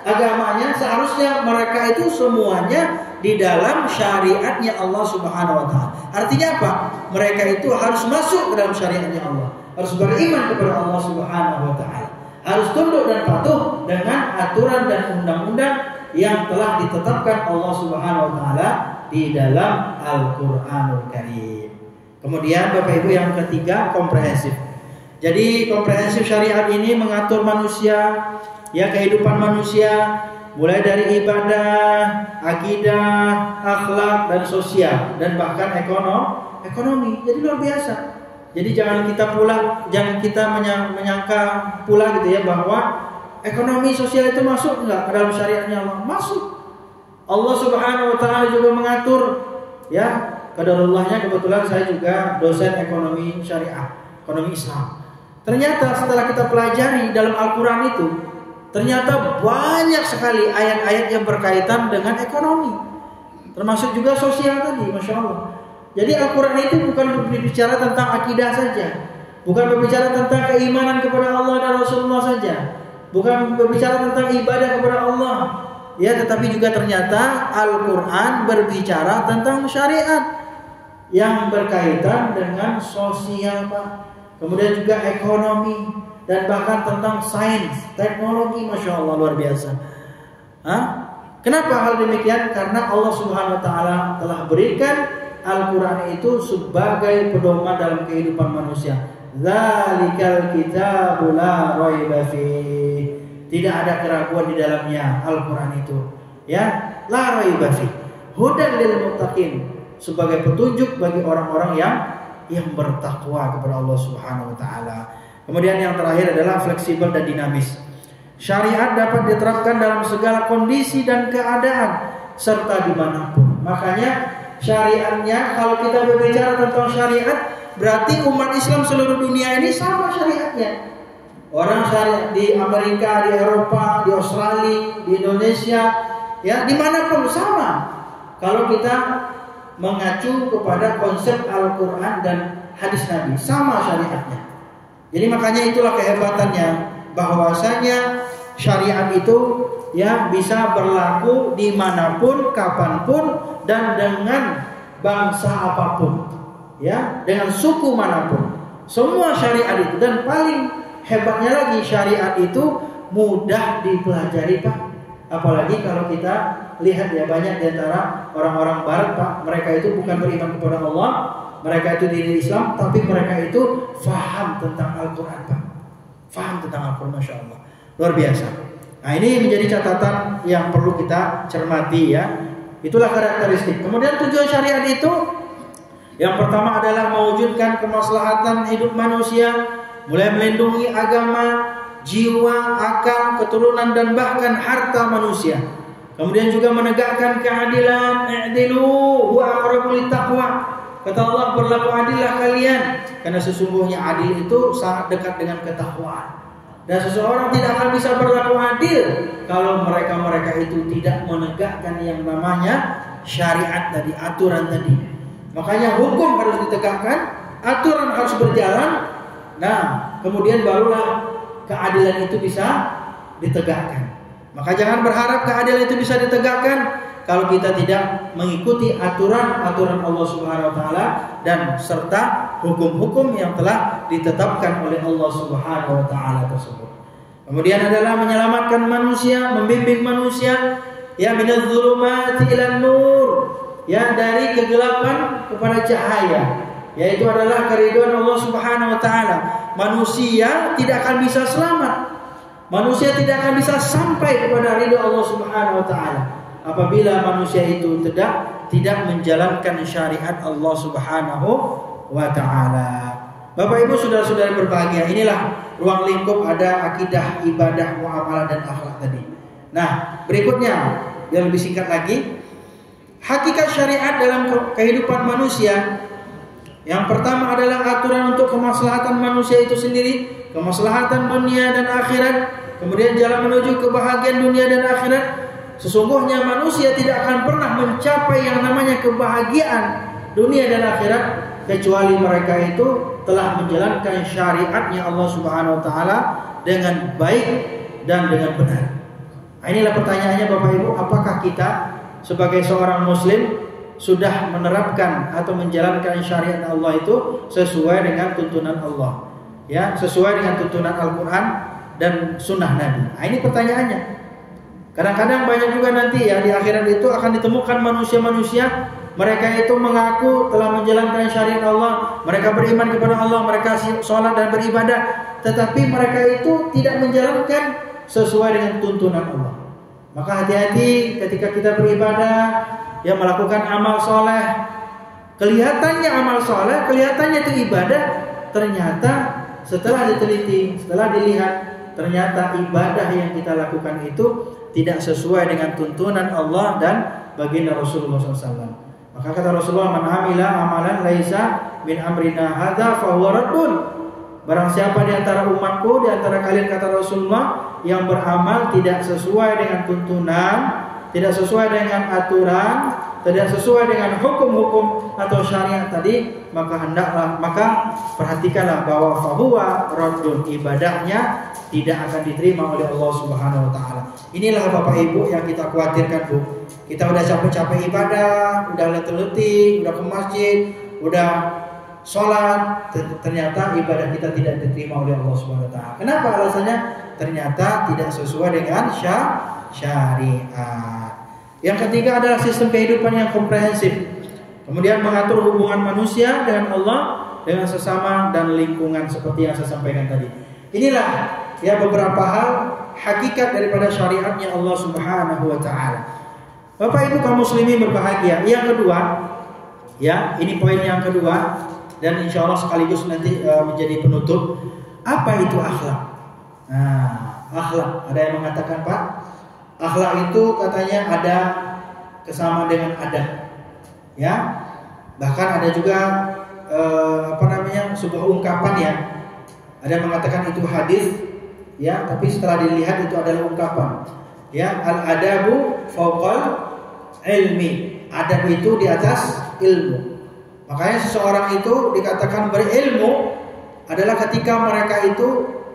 agamanya, seharusnya mereka itu semuanya di dalam syariatnya Allah Subhanahu wa taala. Artinya apa? Mereka itu harus masuk ke dalam syariatnya Allah, harus beriman kepada Allah Subhanahu wa taala, harus tunduk dan patuh dengan aturan dan undang-undang yang telah ditetapkan Allah Subhanahu wa taala di dalam Al-Qur'anul Karim. Kemudian Bapak Ibu, yang ketiga, komprehensif. Jadi komprehensif syariat ini mengatur manusia, kehidupan manusia mulai dari ibadah, akidah, akhlak dan sosial dan bahkan ekonomi. Jadi luar biasa. Jadi jangan kita menyangka pula gitu ya bahwa ekonomi sosial itu masuk enggak ke dalam syariatnya Allah? Masuk. Allah Subhanahu wa taala juga mengatur ya. Qadarullahnya kebetulan saya juga dosen ekonomi syariah, ekonomi Islam. Ternyata setelah kita pelajari dalam Al-Qur'an itu, ternyata banyak sekali ayat-ayat yang berkaitan dengan ekonomi. Termasuk juga sosial tadi, Masya Allah. Jadi Al-Quran itu bukan berbicara tentang akidah saja, bukan berbicara tentang keimanan kepada Allah dan Rasulullah saja, bukan berbicara tentang ibadah kepada Allah, ya, tetapi juga ternyata Al-Quran berbicara tentang syariat yang berkaitan dengan sosial, Pak. Kemudian juga ekonomi dan bahkan tentang sains, teknologi, Masya Allah, luar biasa. Kenapa hal demikian? Karena Allah Subhanahu Wa Taala telah berikan Al-Quran itu sebagai pedoman dalam kehidupan manusia. Dzalikal kitabu la raiba fih. Tidak ada keraguan di dalamnya Al-Quran itu. Ya, la raiba fih. Hudan lil muttaqin. Sebagai petunjuk bagi orang-orang yang bertakwa kepada Allah Subhanahu wa taala. Kemudian yang terakhir adalah fleksibel dan dinamis. Syariat dapat diterapkan dalam segala kondisi dan keadaan serta dimanapun. Makanya syariatnya, kalau kita berbicara tentang syariat, berarti umat Islam seluruh dunia ini sama syariatnya. Orang syariat di Amerika, di Eropa, di Australia, di Indonesia, ya dimanapun sama. Kalau kita mengacu kepada konsep Al-Quran dan hadis Nabi, sama syariatnya. Jadi makanya itulah kehebatannya, bahwasanya syariat itu ya bisa berlaku dimanapun, kapanpun, dan dengan bangsa apapun, ya, dengan suku manapun. Semua syariat itu, dan paling hebatnya lagi syariat itu mudah dipelajari, Pak. Apalagi kalau kita lihat ya, banyak di antara orang-orang Barat, Pak, mereka itu bukan beriman kepada Allah, mereka itu diri Islam, tapi mereka itu faham tentang Al-Quran, Pak. Faham tentang Al-Quran, Masya Allah, luar biasa. Nah, ini menjadi catatan yang perlu kita cermati ya. Itulah karakteristik. Kemudian tujuan syariat itu yang pertama adalah mewujudkan kemaslahatan hidup manusia, mulai melindungi agama, jiwa, akal, keturunan dan bahkan harta manusia. Kemudian juga menegakkan keadilan, i'dilu huwa aqrabu littaqwa. Kata Allah, berlaku adillah kalian, karena sesungguhnya adil itu sangat dekat dengan ketakwaan. Dan seseorang tidak akan bisa berlaku adil kalau mereka itu tidak menegakkan yang namanya syariat tadi, aturan tadi. Makanya hukum harus ditegakkan, aturan harus berjalan. Nah, kemudian barulah keadilan itu bisa ditegakkan. Maka jangan berharap keadilan itu bisa ditegakkan kalau kita tidak mengikuti aturan-aturan Allah Subhanahu wa taala dan serta hukum-hukum yang telah ditetapkan oleh Allah Subhanahu wa taala tersebut. Kemudian adalah menyelamatkan manusia, membimbing manusia ya minadz zulumati ilan nur, ya dari kegelapan kepada cahaya, yaitu adalah keridhaan Allah Subhanahu wa taala. Manusia tidak akan bisa selamat, manusia tidak akan bisa sampai kepada ridha Allah Subhanahu wa taala apabila manusia itu tidak menjalankan syariat Allah Subhanahu wa taala. Bapak Ibu saudara-saudara berbahagia, inilah ruang lingkup ada akidah, ibadah, muamalah dan akhlak tadi. Nah, berikutnya yang lebih singkat lagi, hakikat syariat dalam kehidupan manusia. Yang pertama adalah aturan untuk kemaslahatan manusia itu sendiri, kemaslahatan dunia dan akhirat, kemudian jalan menuju kebahagiaan dunia dan akhirat. Sesungguhnya manusia tidak akan pernah mencapai yang namanya kebahagiaan dunia dan akhirat kecuali mereka itu telah menjalankan syariatnya Allah Subhanahu wa taala dengan baik dan dengan benar. Nah, inilah pertanyaannya Bapak Ibu, apakah kita sebagai seorang muslim sudah menerapkan atau menjalankan syariat Allah itu sesuai dengan tuntunan Allah, ya, sesuai dengan tuntunan Al-Quran dan sunnah Nabi. Nah, ini pertanyaannya. Kadang-kadang banyak juga nanti ya di akhirat itu akan ditemukan manusia-manusia, mereka itu mengaku telah menjalankan syariat Allah, mereka beriman kepada Allah, mereka sholat dan beribadah, tetapi mereka itu tidak menjalankan sesuai dengan tuntunan Allah. Maka hati-hati ketika kita beribadah, ya melakukan amal soleh. Kelihatannya amal soleh, kelihatannya itu ibadah, ternyata setelah diteliti, setelah dilihat, ternyata ibadah yang kita lakukan itu tidak sesuai dengan tuntunan Allah dan baginda Rasulullah SAW. Maka kata Rasulullah, man amila amalan laisa min amrina hadza fa huwa raddun. Barang siapa di antara umatku, di antara kalian, kata Rasulullah, yang beramal tidak sesuai dengan tuntunan, tidak sesuai dengan aturan, tidak sesuai dengan hukum-hukum atau syariat tadi, maka perhatikanlah bahwa fahuwa raddun, ibadahnya tidak akan diterima oleh Allah Subhanahu wa taala. Inilah Bapak Ibu yang kita khawatirkan, Bu. Kita udah capek-capek ibadah, udah letih-letih, udah ke masjid, udah sholat, ternyata ibadah kita tidak diterima oleh Allah Subhanahu wa taala. Kenapa alasannya? Ternyata tidak sesuai dengan syariat. Yang ketiga adalah sistem kehidupan yang komprehensif. Kemudian mengatur hubungan manusia dengan Allah, dengan sesama dan lingkungan seperti yang saya sampaikan tadi. Inilah ya beberapa hal hakikat daripada syariatnya Allah Subhanahu wa taala. Bapak Ibu kaum muslimin berbahagia. Yang kedua, ya, ini poin yang kedua dan insya Allah sekaligus nanti menjadi penutup. Apa itu akhlak? Nah, akhlak. Ada yang mengatakan, Pak, akhlak itu katanya ada kesamaan dengan adab. Ya. Bahkan ada juga sebuah ungkapan ya. Ada yang mengatakan itu hadis, ya, tapi setelah dilihat itu adalah ungkapan. Ya, al-adabu fawqal ilmi. Adab itu di atas ilmu. Makanya seseorang itu dikatakan berilmu adalah ketika mereka itu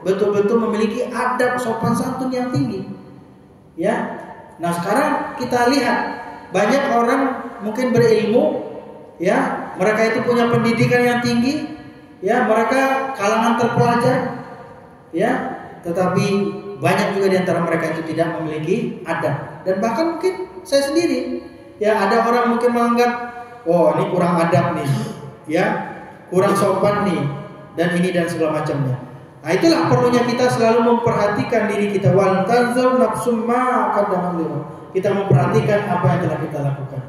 betul-betul memiliki adab sopan santun yang tinggi. Ya. Nah, sekarang kita lihat banyak orang mungkin berilmu, ya, mereka itu punya pendidikan yang tinggi, ya, mereka kalangan terpelajar, ya, tetapi banyak juga di antara mereka itu tidak memiliki adab. Dan bahkan mungkin saya sendiri, ya, ada orang mungkin menganggap, oh, ini kurang adab nih, ya, kurang sopan nih, dan ini dan segala macamnya. Nah, itulah perlunya kita selalu memperhatikan diri kita. Wal tanzur nafsum ma qaddamat lighad. Kita memperhatikan apa yang telah kita lakukan.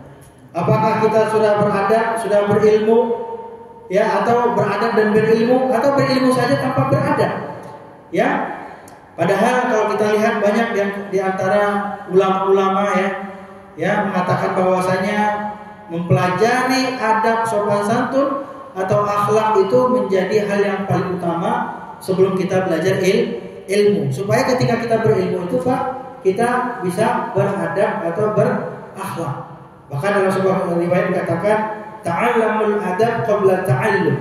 Apakah kita sudah beradab, sudah berilmu, ya, atau beradab dan berilmu, atau berilmu saja tanpa beradab, ya. Padahal kalau kita lihat banyak di antara ulama-ulama ya mengatakan bahwasanya mempelajari adab sopan santun atau akhlak itu menjadi hal yang paling utama sebelum kita belajar ilmu, supaya ketika kita berilmu itu, Pak, kita bisa beradab atau berakhlak. Bahkan dalam sebuah riwayat dikatakan ta'allamul adab qabla ta'allum.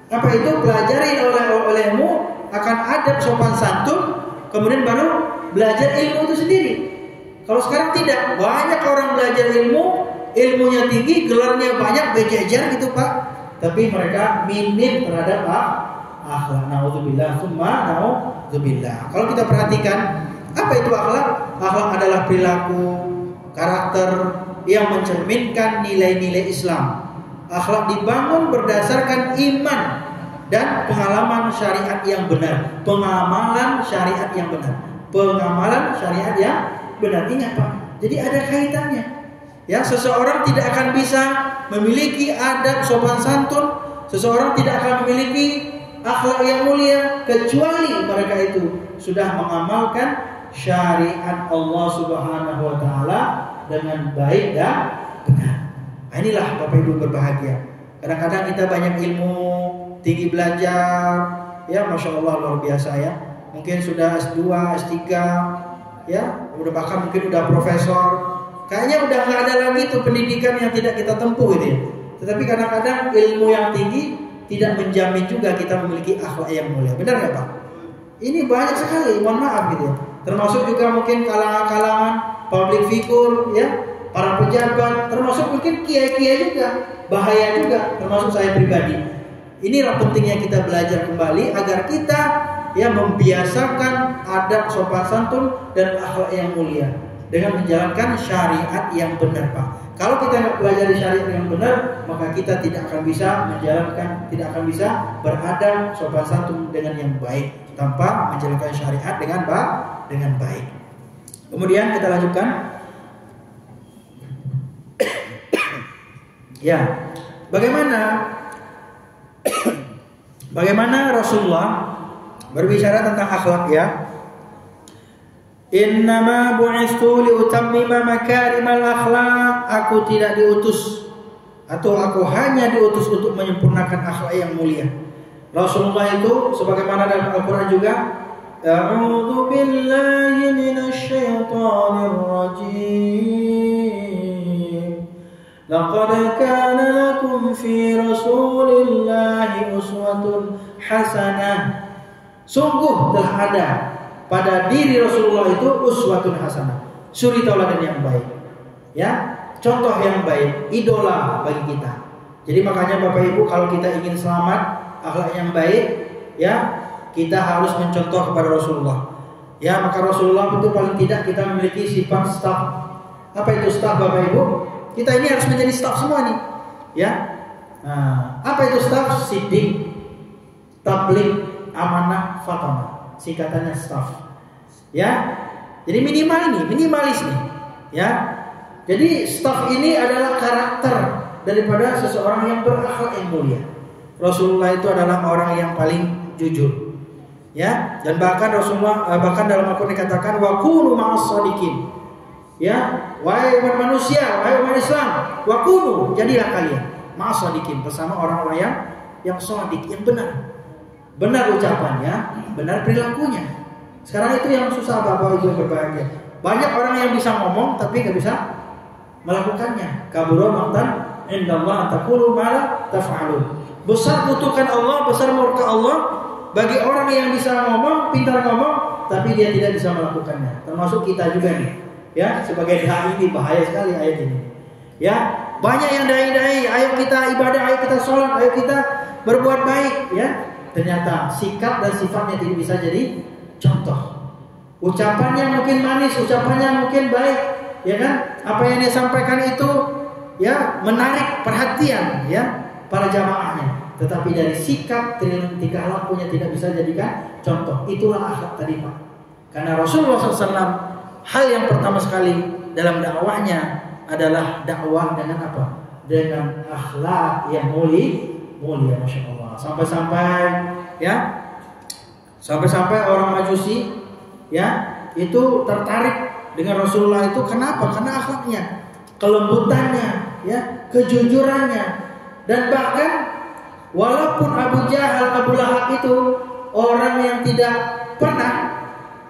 Apa itu? Pelajari olehmu akan adab sopan santun, kemudian baru belajar ilmu itu sendiri. Kalau sekarang tidak, banyak orang belajar ilmunya tinggi, gelarnya banyak, bejejer gitu, Pak, tapi mereka minim terhadap akhlak. Nauzubillah, summa nauzubillah. Kalau kita perhatikan, apa itu akhlak? Akhlak adalah perilaku, karakter yang mencerminkan nilai-nilai Islam. Akhlak dibangun berdasarkan iman dan pengalaman syariat yang benar. Pengamalan syariat yang benar. Ingat, Pak. Jadi ada kaitannya. Ya, seseorang tidak akan bisa memiliki adab sopan santun, seseorang tidak akan memiliki akhlak yang mulia kecuali mereka itu sudah mengamalkan syariat Allah Subhanahu wa taala dengan baik dan benar. Nah, inilah Bapak Ibu berbahagia. Kadang-kadang kita banyak ilmu, tinggi belajar, ya, Masya Allah, luar biasa ya. Mungkin sudah S2, S3, ya, udah bahkan mungkin udah profesor. Kayaknya udah nggak ada lagi tuh pendidikan yang tidak kita tempuh gitu ya. Tetapi kadang-kadang ilmu yang tinggi tidak menjamin juga kita memiliki akhlak yang mulia. Benar nggak, Pak? Ini banyak sekali, mohon maaf gitu ya. Termasuk juga mungkin kalangan public figure, ya, para pejabat, termasuk mungkin kiai-kiai juga, bahaya juga, termasuk saya pribadi. Inilah pentingnya kita belajar kembali agar kita ya membiasakan adab sopan santun dan akhlak yang mulia dengan menjalankan syariat yang benar, Pak. Kalau kita nggak belajar syariat yang benar, maka kita tidak akan bisa menjalankan, tidak akan bisa beradab sopan santun dengan yang baik tanpa menjalankan syariat dengan baik. Kemudian kita lanjutkan. Ya, bagaimana Rasulullah berbicara tentang akhlak ya? Innama bu'itsu liutammima makarimal akhlak. Aku tidak diutus atau aku hanya diutus untuk menyempurnakan akhlak yang mulia. Rasulullah itu sebagaimana dalam Al-Qur'an juga, A'udzu billahi minasy syaithanir rajim. Laqad kana lakum fi Rasulillahi uswatun hasanah. Sungguh telah ada pada diri Rasulullah itu uswatun hasanah, suri tauladan yang baik. Ya, contoh yang baik, idola bagi kita. Jadi makanya Bapak Ibu, kalau kita ingin selamat, akhlak yang baik, ya, kita harus mencontoh kepada Rasulullah. Ya, maka Rasulullah itu paling tidak kita memiliki sifat staff. Apa itu staff Bapak Ibu? Kita ini harus menjadi staff semua nih. Ya. Nah, apa itu staff? Siddiq, tabligh, amanah, fatanah. Singkatannya staff. Ya. Jadi minimalis nih. Ya. Jadi staff ini adalah karakter daripada seseorang yang berakhlak yang mulia. Rasulullah itu adalah orang yang paling jujur. Ya, dan bahkan Rasulullah bahkan dalam Al-Qur'an dikatakan wa kunu ma'as shadiqin. Ya, wahai umat manusia, wahai umat Islam, wa kunu, jadilah kalian ma'as shadiqin, bersama orang-orang yang shadiq, yang benar. Benar ucapannya, benar perilakunya. Sekarang itu yang susah Bapak Ibu berbahagia. Banyak orang yang bisa ngomong tapi enggak bisa melakukannya. Kabura maqtan indallah taqulu ma la taf'alun. Besar kutukan Allah, besar murka Allah bagi orang yang bisa ngomong, pintar ngomong, tapi dia tidak bisa melakukannya. Termasuk kita juga nih. Ya, sebagai dai ini bahaya sekali ayat ini. Ya, banyak yang dai-dai, ayo kita ibadah, ayo kita sholat, ayo kita berbuat baik. Ya, ternyata sikap dan sifatnya tidak bisa jadi contoh. Ucapannya mungkin manis, ucapannya mungkin baik, ya kan? Apa yang dia sampaikan itu, ya, menarik perhatian, ya, para jamaahnya. Tetapi dari sikap, tingkah lakunya tidak bisa jadikan contoh. Itulah akhlak tadi Pak. Karena Rasulullah SAW hal yang pertama sekali dalam dakwahnya adalah dakwah dengan apa? Dengan akhlak yang mulia, masya Allah. Sampai orang Majusi, ya, itu tertarik dengan Rasulullah itu. Kenapa? Karena akhlaknya, kelembutannya, ya, kejujurannya, dan bahkan walaupun Abu Jahal, Abu Lahab itu orang yang tidak pernah,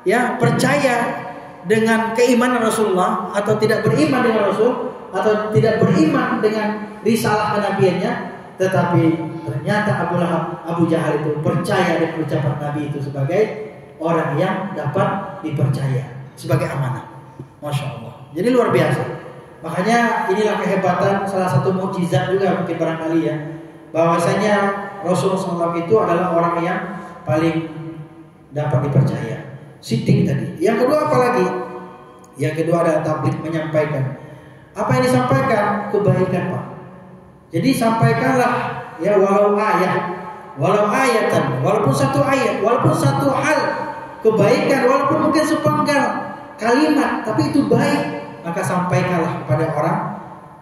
ya, percaya dengan keimanan Rasulullah, atau tidak beriman dengan Rasul, atau tidak beriman dengan risalah kenabiannya, tetapi ternyata Abu Jahal itu percaya dengan ucapan Nabi itu sebagai orang yang dapat dipercaya, sebagai amanah. Masya Allah. Jadi luar biasa. Makanya inilah kehebatan, salah satu mukjizat juga mungkin barangkali ya, bahwasanya Rasulullah SAW itu adalah orang yang paling dapat dipercaya. Siddiq tadi. Yang kedua apa lagi? Yang kedua adalah tabligh, menyampaikan. Apa yang disampaikan? Kebaikan Pak. Jadi sampaikanlah, ya, walau ayatan, walaupun satu ayat, walaupun satu hal kebaikan, walaupun mungkin sepenggal kalimat, tapi itu baik, maka sampaikanlah kepada orang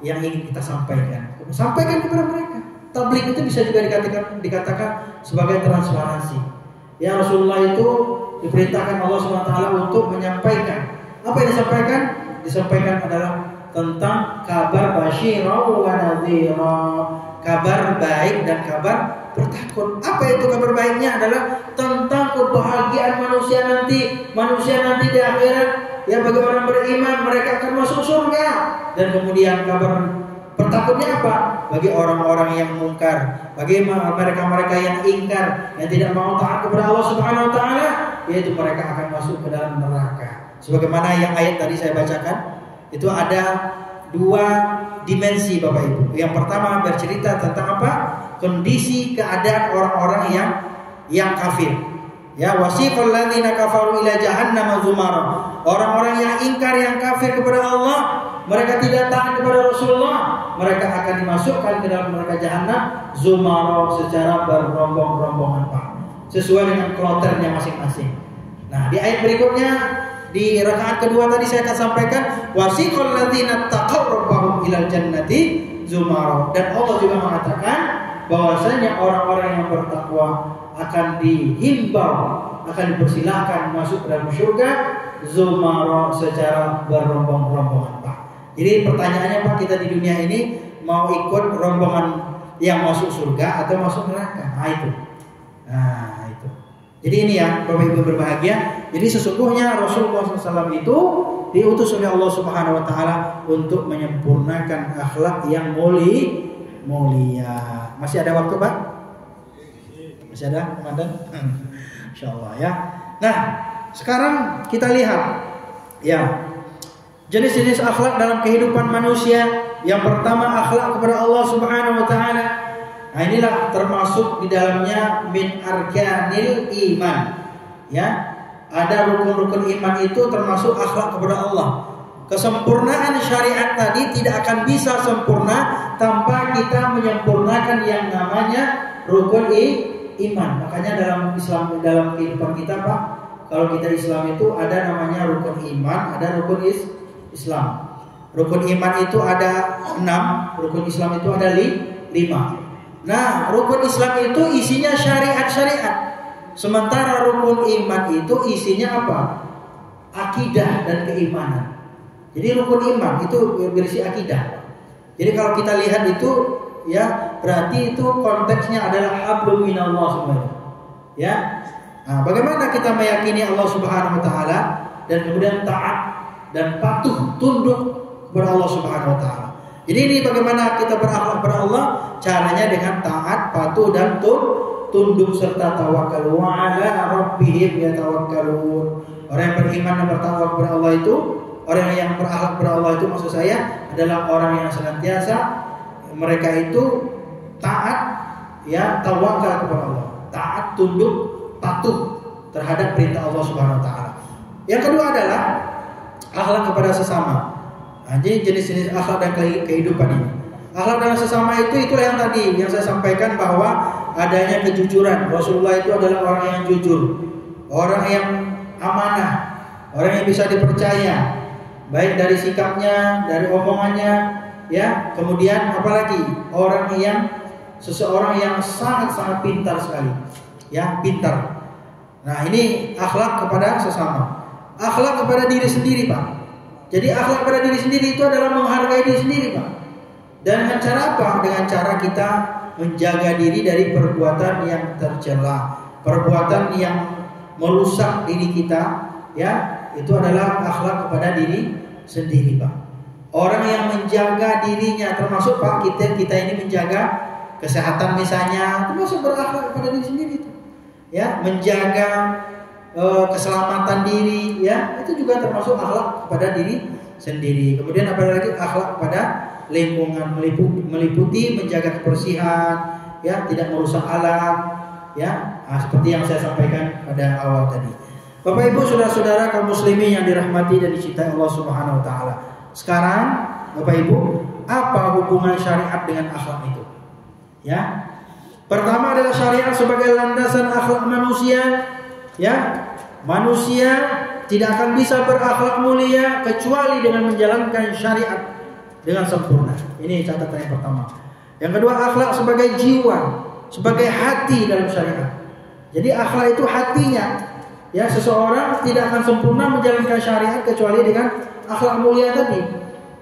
yang ingin kita sampaikan. Sampaikan kepada mereka. Tabligh itu bisa juga dikatakan sebagai transparansi. Ya, Rasulullah itu diperintahkan Allah SWT untuk menyampaikan. Apa yang disampaikan? Disampaikan adalah tentang kabar basyirah wa nadhira, kabar baik dan kabar bertakut. Apa itu kabar baiknya? Adalah tentang kebahagiaan manusia nanti di akhirat. Ya, bagi orang beriman, mereka akan masuk surga. Dan kemudian kabar bertakutnya apa? Bagi orang-orang yang mungkar, bagi mereka-mereka yang ingkar, yang tidak mau taat kepada Allah Subhanahu wa taala, yaitu mereka akan masuk ke dalam neraka. Sebagaimana yang ayat tadi saya bacakan, itu ada dua dimensi Bapak Ibu. Yang pertama bercerita tentang apa? Kondisi keadaan orang-orang yang kafir. Ya, wasiqal ladzina kafaru ila jahannam zumara. Orang-orang yang ingkar, yang kafir kepada Allah, mereka tidak taat kepada Rasulullah, mereka akan dimasukkan ke dalam neraka jahanam zumara, secara berrombong-rombongan Pak, sesuai dengan kloternya masing-masing. Nah, di ayat berikutnya di rakaat kedua tadi saya akan sampaikan wasiqal ladzina taqaw rabbahum ilal jannati zumara. Dan Allah juga mengatakan bahwasanya orang-orang yang bertakwa akan dihimbau, akan dipersilahkan masuk ke dalam surga zumara, secara berombong-rombongan, Pak. Jadi pertanyaannya, Pak, kita di dunia ini mau ikut rombongan yang masuk surga atau masuk neraka? Nah itu. Jadi ini ya Bapak Ibu berbahagia. Jadi sesungguhnya Rasulullah SAW itu diutus oleh Allah Subhanahu Wa Taala untuk menyempurnakan akhlak yang mulia. Masih ada waktu, Pak? Masih ada, Komandan? Insyaallah ya. Nah, sekarang kita lihat ya jenis-jenis akhlak dalam kehidupan manusia. Yang pertama, akhlak kepada Allah Subhanahu Wa Taala. Nah, inilah termasuk di dalamnya min arkanil iman. Ya, ada rukun-rukun iman itu termasuk akhlak kepada Allah. Kesempurnaan syariat tadi tidak akan bisa sempurna tanpa kita menyempurnakan yang namanya rukun iman. Makanya dalam Islam, dalam kehidupan kita, Pak, kalau kita Islam itu ada namanya rukun iman, ada rukun Islam. Rukun iman itu ada 6, rukun Islam itu ada 5. Nah, rukun Islam itu isinya syariat-syariat. Sementara rukun iman itu isinya apa? Akidah dan keimanan. Jadi rukun iman itu berisi akidah. Jadi kalau kita lihat itu ya, berarti itu konteksnya adalah hablum minallah sebenarnya. Ya. Nah, bagaimana kita meyakini Allah Subhanahu Wa Taala dan kemudian taat dan patuh tunduk kepada Allah Subhanahu Wa Taala. Jadi ini bagaimana kita berakhlak kepada Allah, caranya dengan taat, patuh dan tunduk serta tawakal. Wa ala rabbihim yatawakkalun. Orang yang beriman dan bertakwa kepada Allah itu, orang yang berakhlak kepada Allah itu maksud saya adalah orang yang senantiasa mereka itu taat, ya, tawakal kepada Allah, taat, tunduk, patuh terhadap perintah Allah Subhanahu Wa Taala. Yang kedua adalah akhlak kepada sesama. Nah, jadi jenis-jenis akhlak dan kehidupan ini. Akhlak dengan sesama itu itulah yang tadi yang saya sampaikan bahwa adanya kejujuran. Rasulullah itu adalah orang yang jujur, orang yang amanah, orang yang bisa dipercaya, baik dari sikapnya, dari omongannya, ya. Kemudian apalagi seseorang yang sangat-sangat pintar sekali, ya, pintar. Nah, ini akhlak kepada sesama. Akhlak kepada diri sendiri, Pak. Jadi akhlak pada diri sendiri itu adalah menghargai diri sendiri, Pak. Dan dengan cara apa? Dengan cara kita menjaga diri dari perbuatan yang tercela, perbuatan yang merusak diri kita, ya. Itu adalah akhlak kepada diri sendiri, Pak. Orang yang menjaga dirinya, termasuk, Pak, kita ini menjaga kesehatan misalnya, termasuk berakhlak kepada diri sendiri itu. Ya, menjaga keselamatan diri, ya, itu juga termasuk akhlak kepada diri sendiri. Kemudian apalagi akhlak kepada lingkungan, meliputi menjaga kebersihan, ya, tidak merusak alam, ya. Nah, seperti yang saya sampaikan pada awal tadi. Bapak Ibu, saudara-saudara kaum muslimin yang dirahmati dan dicintai Allah Subhanahu Wa Taala. Sekarang, Bapak Ibu, apa hubungan syariat dengan akhlak itu? Ya. Pertama adalah syariat sebagai landasan akhlak manusia. Ya, manusia tidak akan bisa berakhlak mulia kecuali dengan menjalankan syariat dengan sempurna. Ini catatan yang pertama. Yang kedua, akhlak sebagai jiwa, sebagai hati dalam syariat. Jadi akhlak itu hatinya. Ya, seseorang tidak akan sempurna menjalankan syariat kecuali dengan akhlak mulia tadi.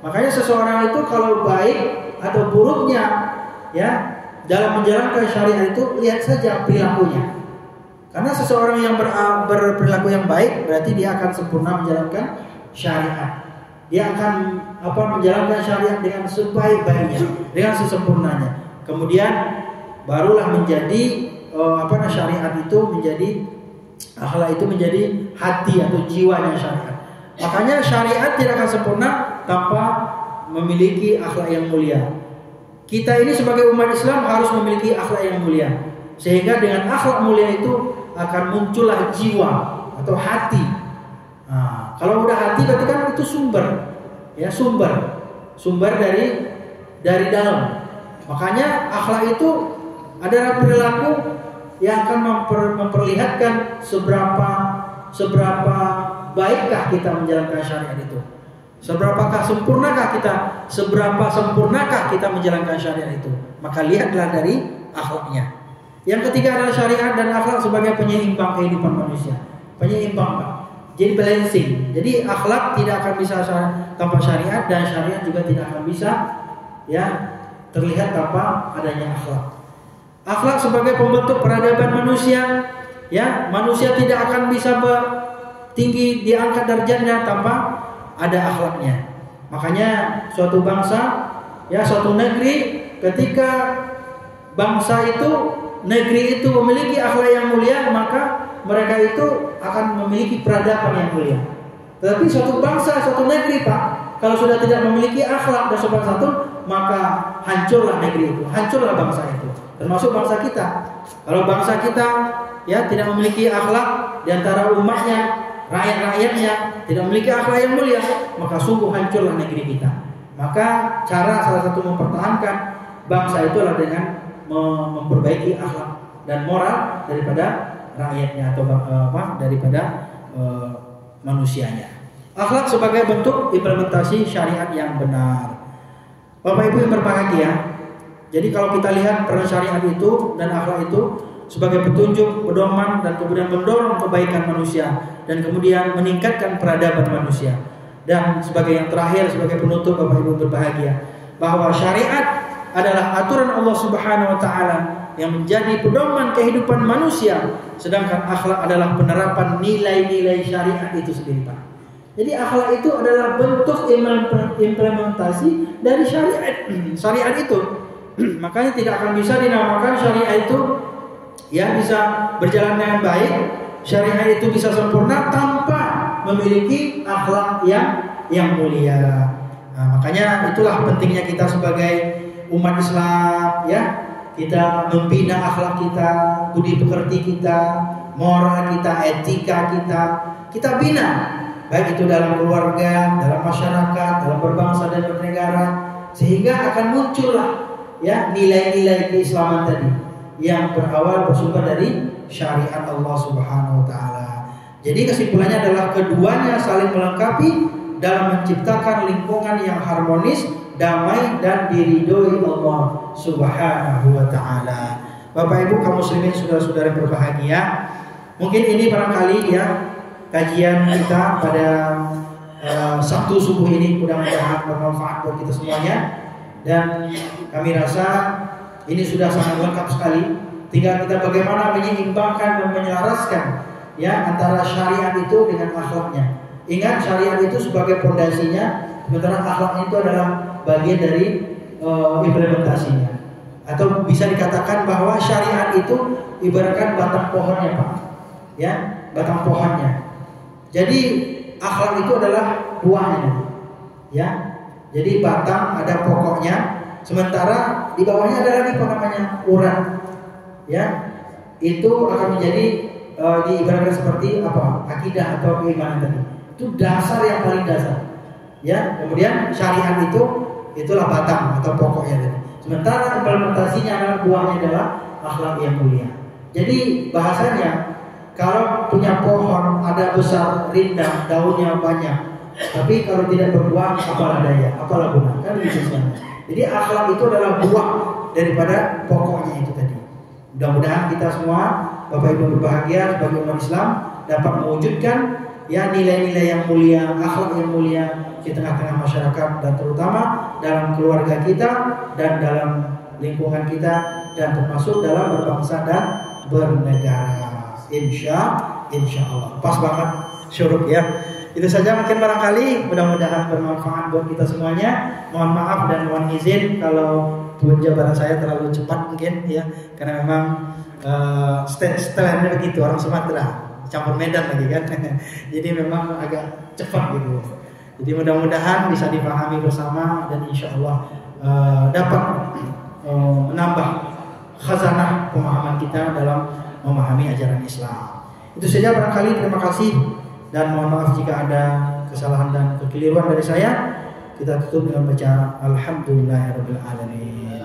Makanya seseorang itu kalau baik atau buruknya, ya, dalam menjalankan syariat itu lihat saja perilakunya. Karena seseorang yang berperilaku yang baik berarti dia akan sempurna menjalankan syariat. Dia akan menjalankan syariat dengan sebaik-baiknya, dengan sesempurnanya. Kemudian barulah menjadi syariat itu menjadi akhlak itu menjadi hati atau jiwanya syariat. Makanya syariat tidak akan sempurna tanpa memiliki akhlak yang mulia. Kita ini sebagai umat Islam harus memiliki akhlak yang mulia. Sehingga dengan akhlak mulia itu akan muncullah jiwa atau hati. Nah, kalau udah hati berarti kan itu sumber, ya, sumber dari dalam. Makanya akhlak itu adalah perilaku yang akan memperlihatkan seberapa baikkah kita menjalankan syariat itu? Seberapa sempurnakah kita menjalankan syariat itu? Maka lihatlah dari akhlaknya. Yang ketiga adalah syariat dan akhlak sebagai penyeimbang kehidupan manusia. Penyeimbang, Pak. Jadi balancing. Jadi akhlak tidak akan bisa tanpa syariat, dan syariat juga tidak akan bisa terlihat tanpa adanya akhlak. Akhlak sebagai pembentuk peradaban manusia. Manusia tidak akan bisa tinggi diangkat derajatnya tanpa ada akhlaknya. Makanya suatu bangsa, suatu negeri, ketika negeri itu memiliki akhlak yang mulia, maka mereka itu akan memiliki peradaban yang mulia. Tetapi suatu bangsa, suatu negeri, Pak, kalau sudah tidak memiliki akhlak dan sopan santun, maka hancurlah negeri itu, hancurlah bangsa itu. Termasuk bangsa kita. Kalau bangsa kita tidak memiliki akhlak di antara umatnya, rakyat-rakyatnya tidak memiliki akhlak yang mulia, maka sungguh hancurlah negeri kita. Maka salah satu mempertahankan bangsa itu adalah dengan memperbaiki akhlak dan moral daripada rakyatnya atau daripada manusianya. Akhlak sebagai bentuk implementasi syariat yang benar. Bapak Ibu yang berbahagia, jadi kalau kita lihat peran syariat itu dan akhlak itu sebagai petunjuk, pedoman, dan kemudian mendorong kebaikan manusia, dan kemudian meningkatkan peradaban manusia. Dan sebagai yang terakhir, sebagai penutup, Bapak Ibu berbahagia, bahwa syariat adalah aturan Allah Subhanahu wa taala yang menjadi pedoman kehidupan manusia, sedangkan akhlak adalah penerapan nilai-nilai syariat itu sendiri, Pak. Jadi akhlak itu adalah bentuk implementasi dari syariat itu. Makanya tidak akan bisa dinamakan syariat itu bisa berjalan dengan baik, syariat itu bisa sempurna tanpa memiliki akhlak yang mulia. Makanya itulah pentingnya kita sebagai umat Islam, kita membina akhlak kita, budi pekerti kita, moral kita, etika kita bina, baik itu dalam keluarga, dalam masyarakat, dalam berbangsa dan bernegara, sehingga akan muncullah nilai-nilai keislaman tadi yang bersumber dari syariat Allah Subhanahu wa taala. Jadi kesimpulannya adalah keduanya saling melengkapi dalam menciptakan lingkungan yang harmonis, damai, dan diridhoi Allah Subhanahu wa taala. Bapak Ibu kaum muslimin, saudara-saudara berbahagia, mungkin ini barangkali kajian kita pada Sabtu subuh ini mudah-mudahan bermanfaat buat kita semuanya, dan kami rasa ini sudah sangat lengkap sekali. Tinggal kita bagaimana menyeimbangkan dan menyelaraskan antara syariat itu dengan akhlaknya. Ingat, syariat itu sebagai pondasinya, sementara akhlaknya itu adalah bagian dari implementasinya. Atau bisa dikatakan bahwa syariat itu ibaratkan batang pohonnya, Pak. Batang pohonnya. Jadi akhlak itu adalah buahnya. Jadi batang ada pokoknya, sementara di bawahnya ada lagi urat. Itu akan menjadi diibaratkan seperti akidah atau keimanan tadi. Itu dasar yang paling dasar. Kemudian syariat itulah batang atau pokoknya tadi. Sementara implementasinya adalah buahnya adalah akhlak yang mulia. Jadi bahasanya, kalau punya pohon ada besar, rindang, daunnya banyak, tapi kalau tidak berbuah, apalah daya, apalah guna, kan begitu. Jadi akhlak itu adalah buah daripada pokoknya itu tadi. Mudah-mudahan kita semua, Bapak Ibu berbahagia, sebagai umat Islam dapat mewujudkan nilai-nilai yang mulia, akhlak yang mulia di tengah-tengah masyarakat, dan terutama dalam keluarga kita dan dalam lingkungan kita, dan termasuk dalam berbangsa dan bernegara. Insya Allah. Pas banget syuruk Itu saja mungkin barangkali, mudah-mudahan bermanfaat buat kita semuanya. Mohon maaf dan mohon izin kalau jawaban saya terlalu cepat mungkin karena memang setelahnya begitu, orang Sumatera campur Medan lagi kan. Jadi memang agak cepat gitu. Jadi mudah-mudahan bisa dipahami bersama, dan insya Allah dapat menambah khazanah pemahaman kita dalam memahami ajaran Islam. Itu saja barangkali. Terima kasih dan mohon maaf jika ada kesalahan dan kekeliruan dari saya. Kita tutup dengan baca Alhamdulillahirabbil alamin.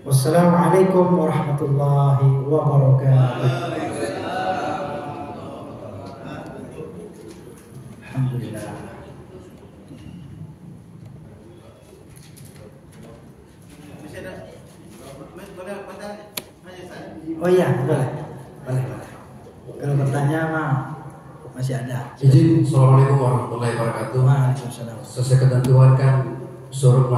Wassalamualaikum warahmatullahi wabarakatuh. Alhamdulillah. Oh iya, boleh. Kalau bertanya mah masih ada. Izin, assalamualaikum warahmatullahi wabarakatuh. Waalaikumsalam. Sesuai ketentuan kan suruh